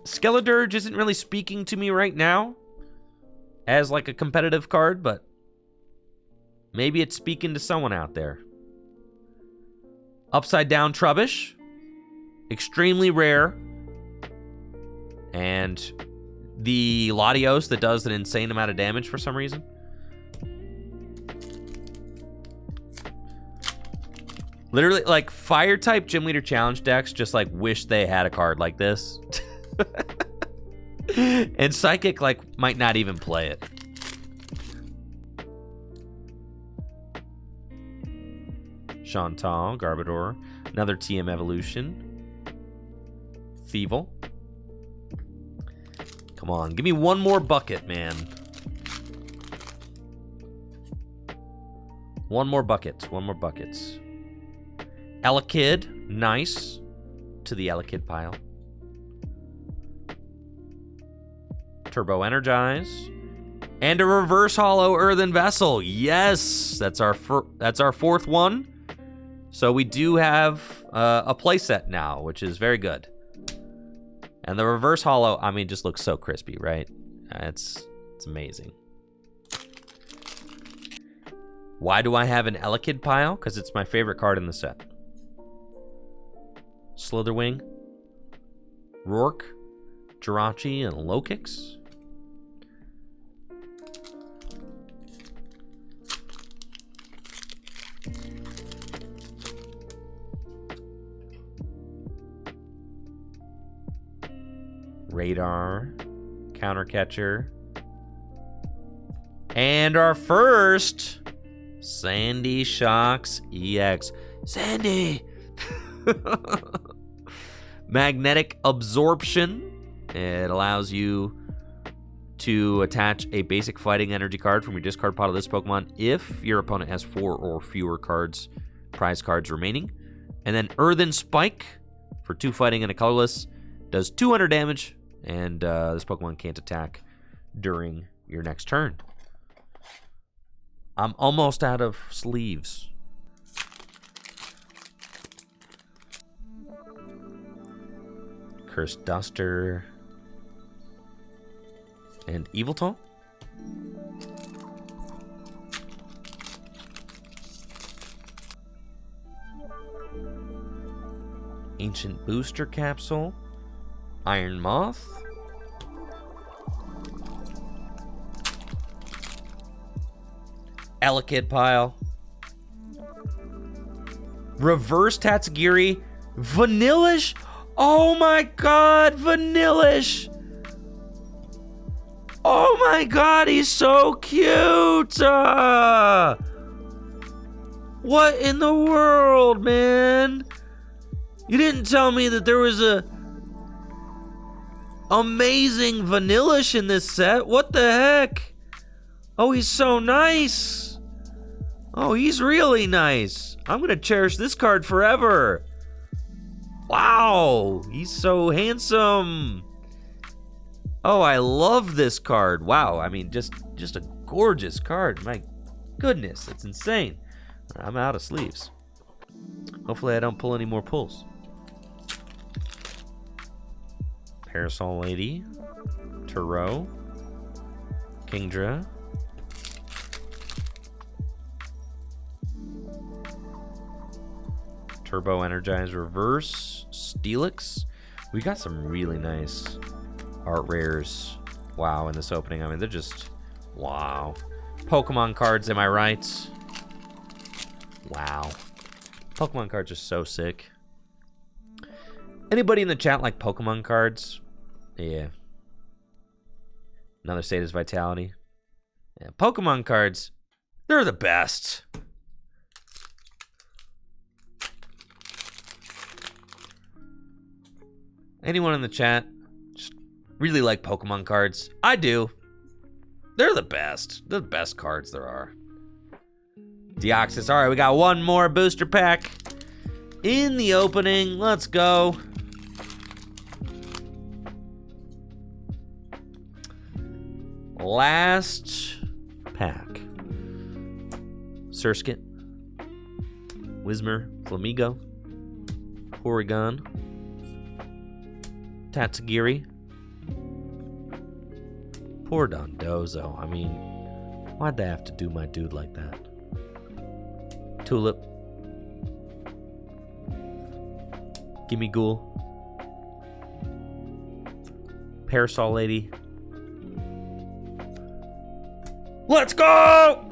Skeledirge isn't really speaking to me right now as like a competitive card, but maybe it's speaking to someone out there. Upside Down Trubbish. Extremely rare. And the Latios that does an insane amount of damage for some reason. Literally, like, Fire-type Gym Leader Challenge decks just, like, wish they had a card like this. And Psychic, like, might not even play it. Chantal, Garbodor, another TM Evolution. Thievul. Come on, give me one more bucket, man. One more bucket. Elekid, nice. To the Elekid pile. Turbo Energize. And a Reverse Hollow Earthen Vessel. Yes, that's our fourth one. So we do have a playset now, which is very good. And the Reverse Hollow, I mean, just looks so crispy, right? It's amazing. Why do I have an Elekid pile? Because it's my favorite card in the set. Slitherwing, Rourke, Jirachi, and Lokix. Radar, Countercatcher, and our first Sandy Shocks EX. Sandy! Magnetic Absorption. It allows you to attach a basic fighting energy card from your discard pile to this Pokemon if your opponent has 4 or fewer prize cards remaining. And then Earthen Spike for 2 fighting and a colorless. Does 200 damage, and this Pokemon can't attack during your next turn. I'm almost out of sleeves. Cursed Duster. And Yveltal. Ancient Booster Capsule. Iron Moth. Elekid pile. Reverse Tatsugiri. Vanillish. Oh my god, Vanillish. Oh my god, he's so cute. What in the world, man? You didn't tell me that there was a amazing Vanillish in this set. What the heck? Oh, he's so nice. Oh, he's really nice. I'm gonna cherish this card forever. Wow, he's so handsome. Oh, I love this card. Wow, I mean, just a gorgeous card. My goodness, it's insane. I'm out of sleeves. Hopefully I don't pull any more pulls. Parasol Lady, Turo, Kingdra, Turbo Energize Reverse, Steelix. We got some really nice art rares. Wow, in this opening. I mean, they're just, wow. Pokemon cards, am I right? Wow. Pokemon cards are so sick. Anybody in the chat like Pokemon cards? Yeah. Another Status Vitality. Yeah, Pokemon cards, they're the best. Anyone in the chat just really like Pokemon cards? I do. They're the best. They're the best cards there are. Deoxys. All right, we got one more booster pack in the opening. Let's go. last pack. Surskit, Whismur, Flamigo, Porygon, Tatsugiri. Poor Dondozo. I mean, why'd they have to do my dude like that? Tulip. Gimme Ghoul. Parasol Lady. Let's go!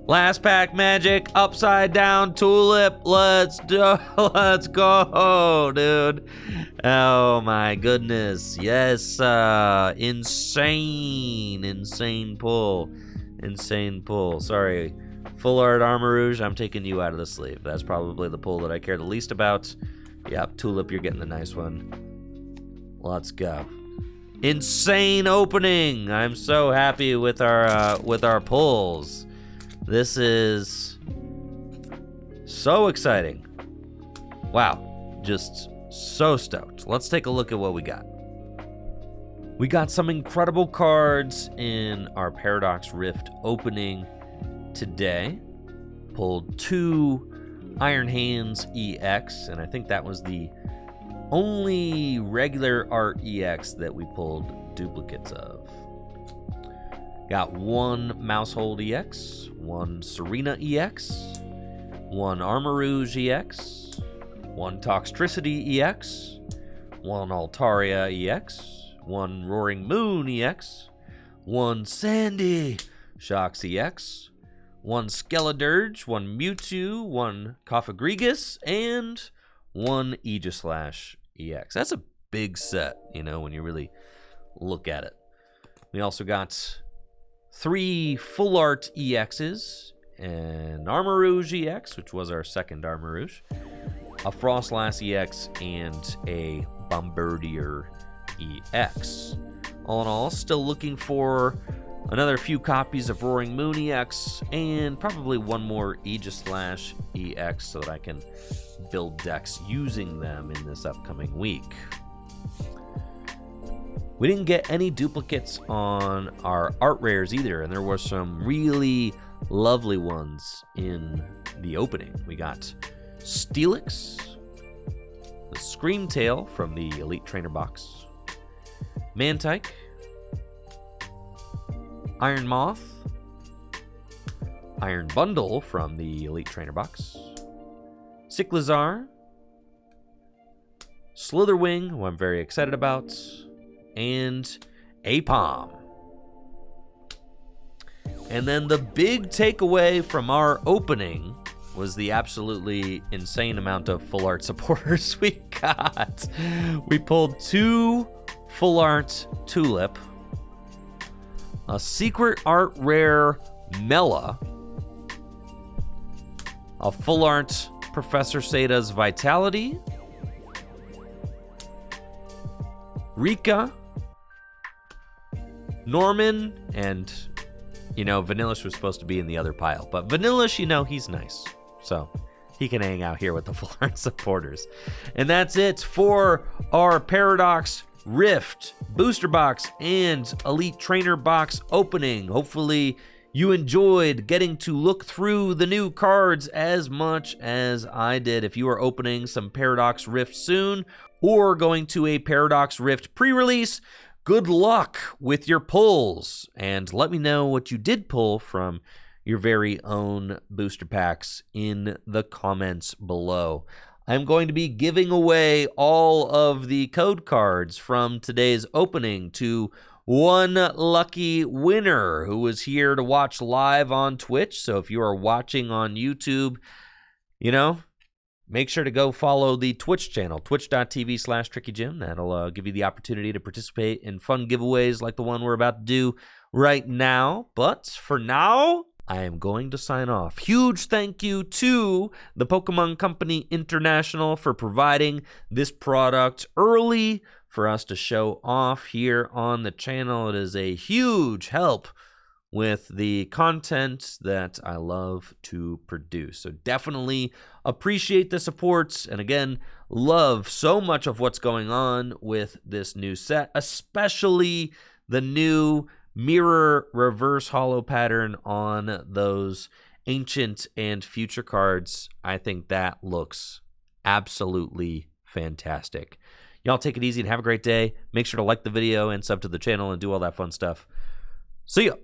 Last pack magic, upside down tulip. Let's go, dude. Oh my goodness. Yes, insane pull. Insane pull. Sorry. Full art Armarouge, I'm taking you out of the sleeve. That's probably the pull that I care the least about. Yep, tulip, you're getting the nice one. Let's go. Insane opening. I'm so happy with our pulls. This is so exciting. Wow, just so stoked. Let's take a look at what we got. We got some incredible cards in our Paradox Rift opening today. Pulled 2 Iron Hands EX, and I think that was the only regular art EX that we pulled duplicates of. Got 1 Mousehold EX, 1 Serena EX, 1 Armarouge EX, 1 Toxtricity EX, 1 Altaria EX, 1 Roaring Moon EX, 1 Sandy Shocks EX, 1 Skeledirge, 1 Mewtwo, 1 Cofagrigus, and 1 Aegislash EX. That's a big set, you know, when you really look at it. We also got 3 full art EXs, an Armarouge EX, which was our second Armarouge, a Frostlass EX, and a Bombardier EX. All in all, still looking for another few copies of Roaring Moon EX, and probably 1 more Aegislash EX so that I can build decks using them in this upcoming week. We didn't get any duplicates on our art rares either, and there were some really lovely ones in the opening. We got Steelix, the Screamtail from the Elite Trainer box, Mantike, Iron Moth, Iron Bundle from the Elite Trainer box, Cyclizar, Slitherwing, who I'm very excited about, and Apom. And then the big takeaway from our opening was the absolutely insane amount of full art supporters we got. We pulled 2 full art Tulip, a secret art rare Mela, a full art Professor Sada's Vitality, Rika, Norman, and, you know, Vanillish was supposed to be in the other pile. But Vanillish, you know, he's nice. So he can hang out here with the full art supporters. And that's it for our Paradox Rift Booster Box and Elite Trainer Box opening. Hopefully you enjoyed getting to look through the new cards as much as I did. If you are opening some Paradox Rift soon or going to a Paradox Rift pre-release, good luck with your pulls. And let me know what you did pull from your very own booster packs in the comments below. I'm going to be giving away all of the code cards from today's opening to one lucky winner who was here to watch live on Twitch. So if you are watching on YouTube, you know, make sure to go follow the Twitch channel, twitch.tv/TrickyJim. That'll give you the opportunity to participate in fun giveaways like the one we're about to do right now. But for now, I am going to sign off. Huge thank you to the Pokemon Company International for providing this product early for us to show off here on the channel. It is a huge help with the content that I love to produce. So definitely appreciate the support. And again, love so much of what's going on with this new set, especially the new mirror reverse holo pattern on those ancient and future cards, I think that looks absolutely fantastic. Y'all take it easy and have a great day. Make sure to like the video and sub to the channel and do all that fun stuff. See ya.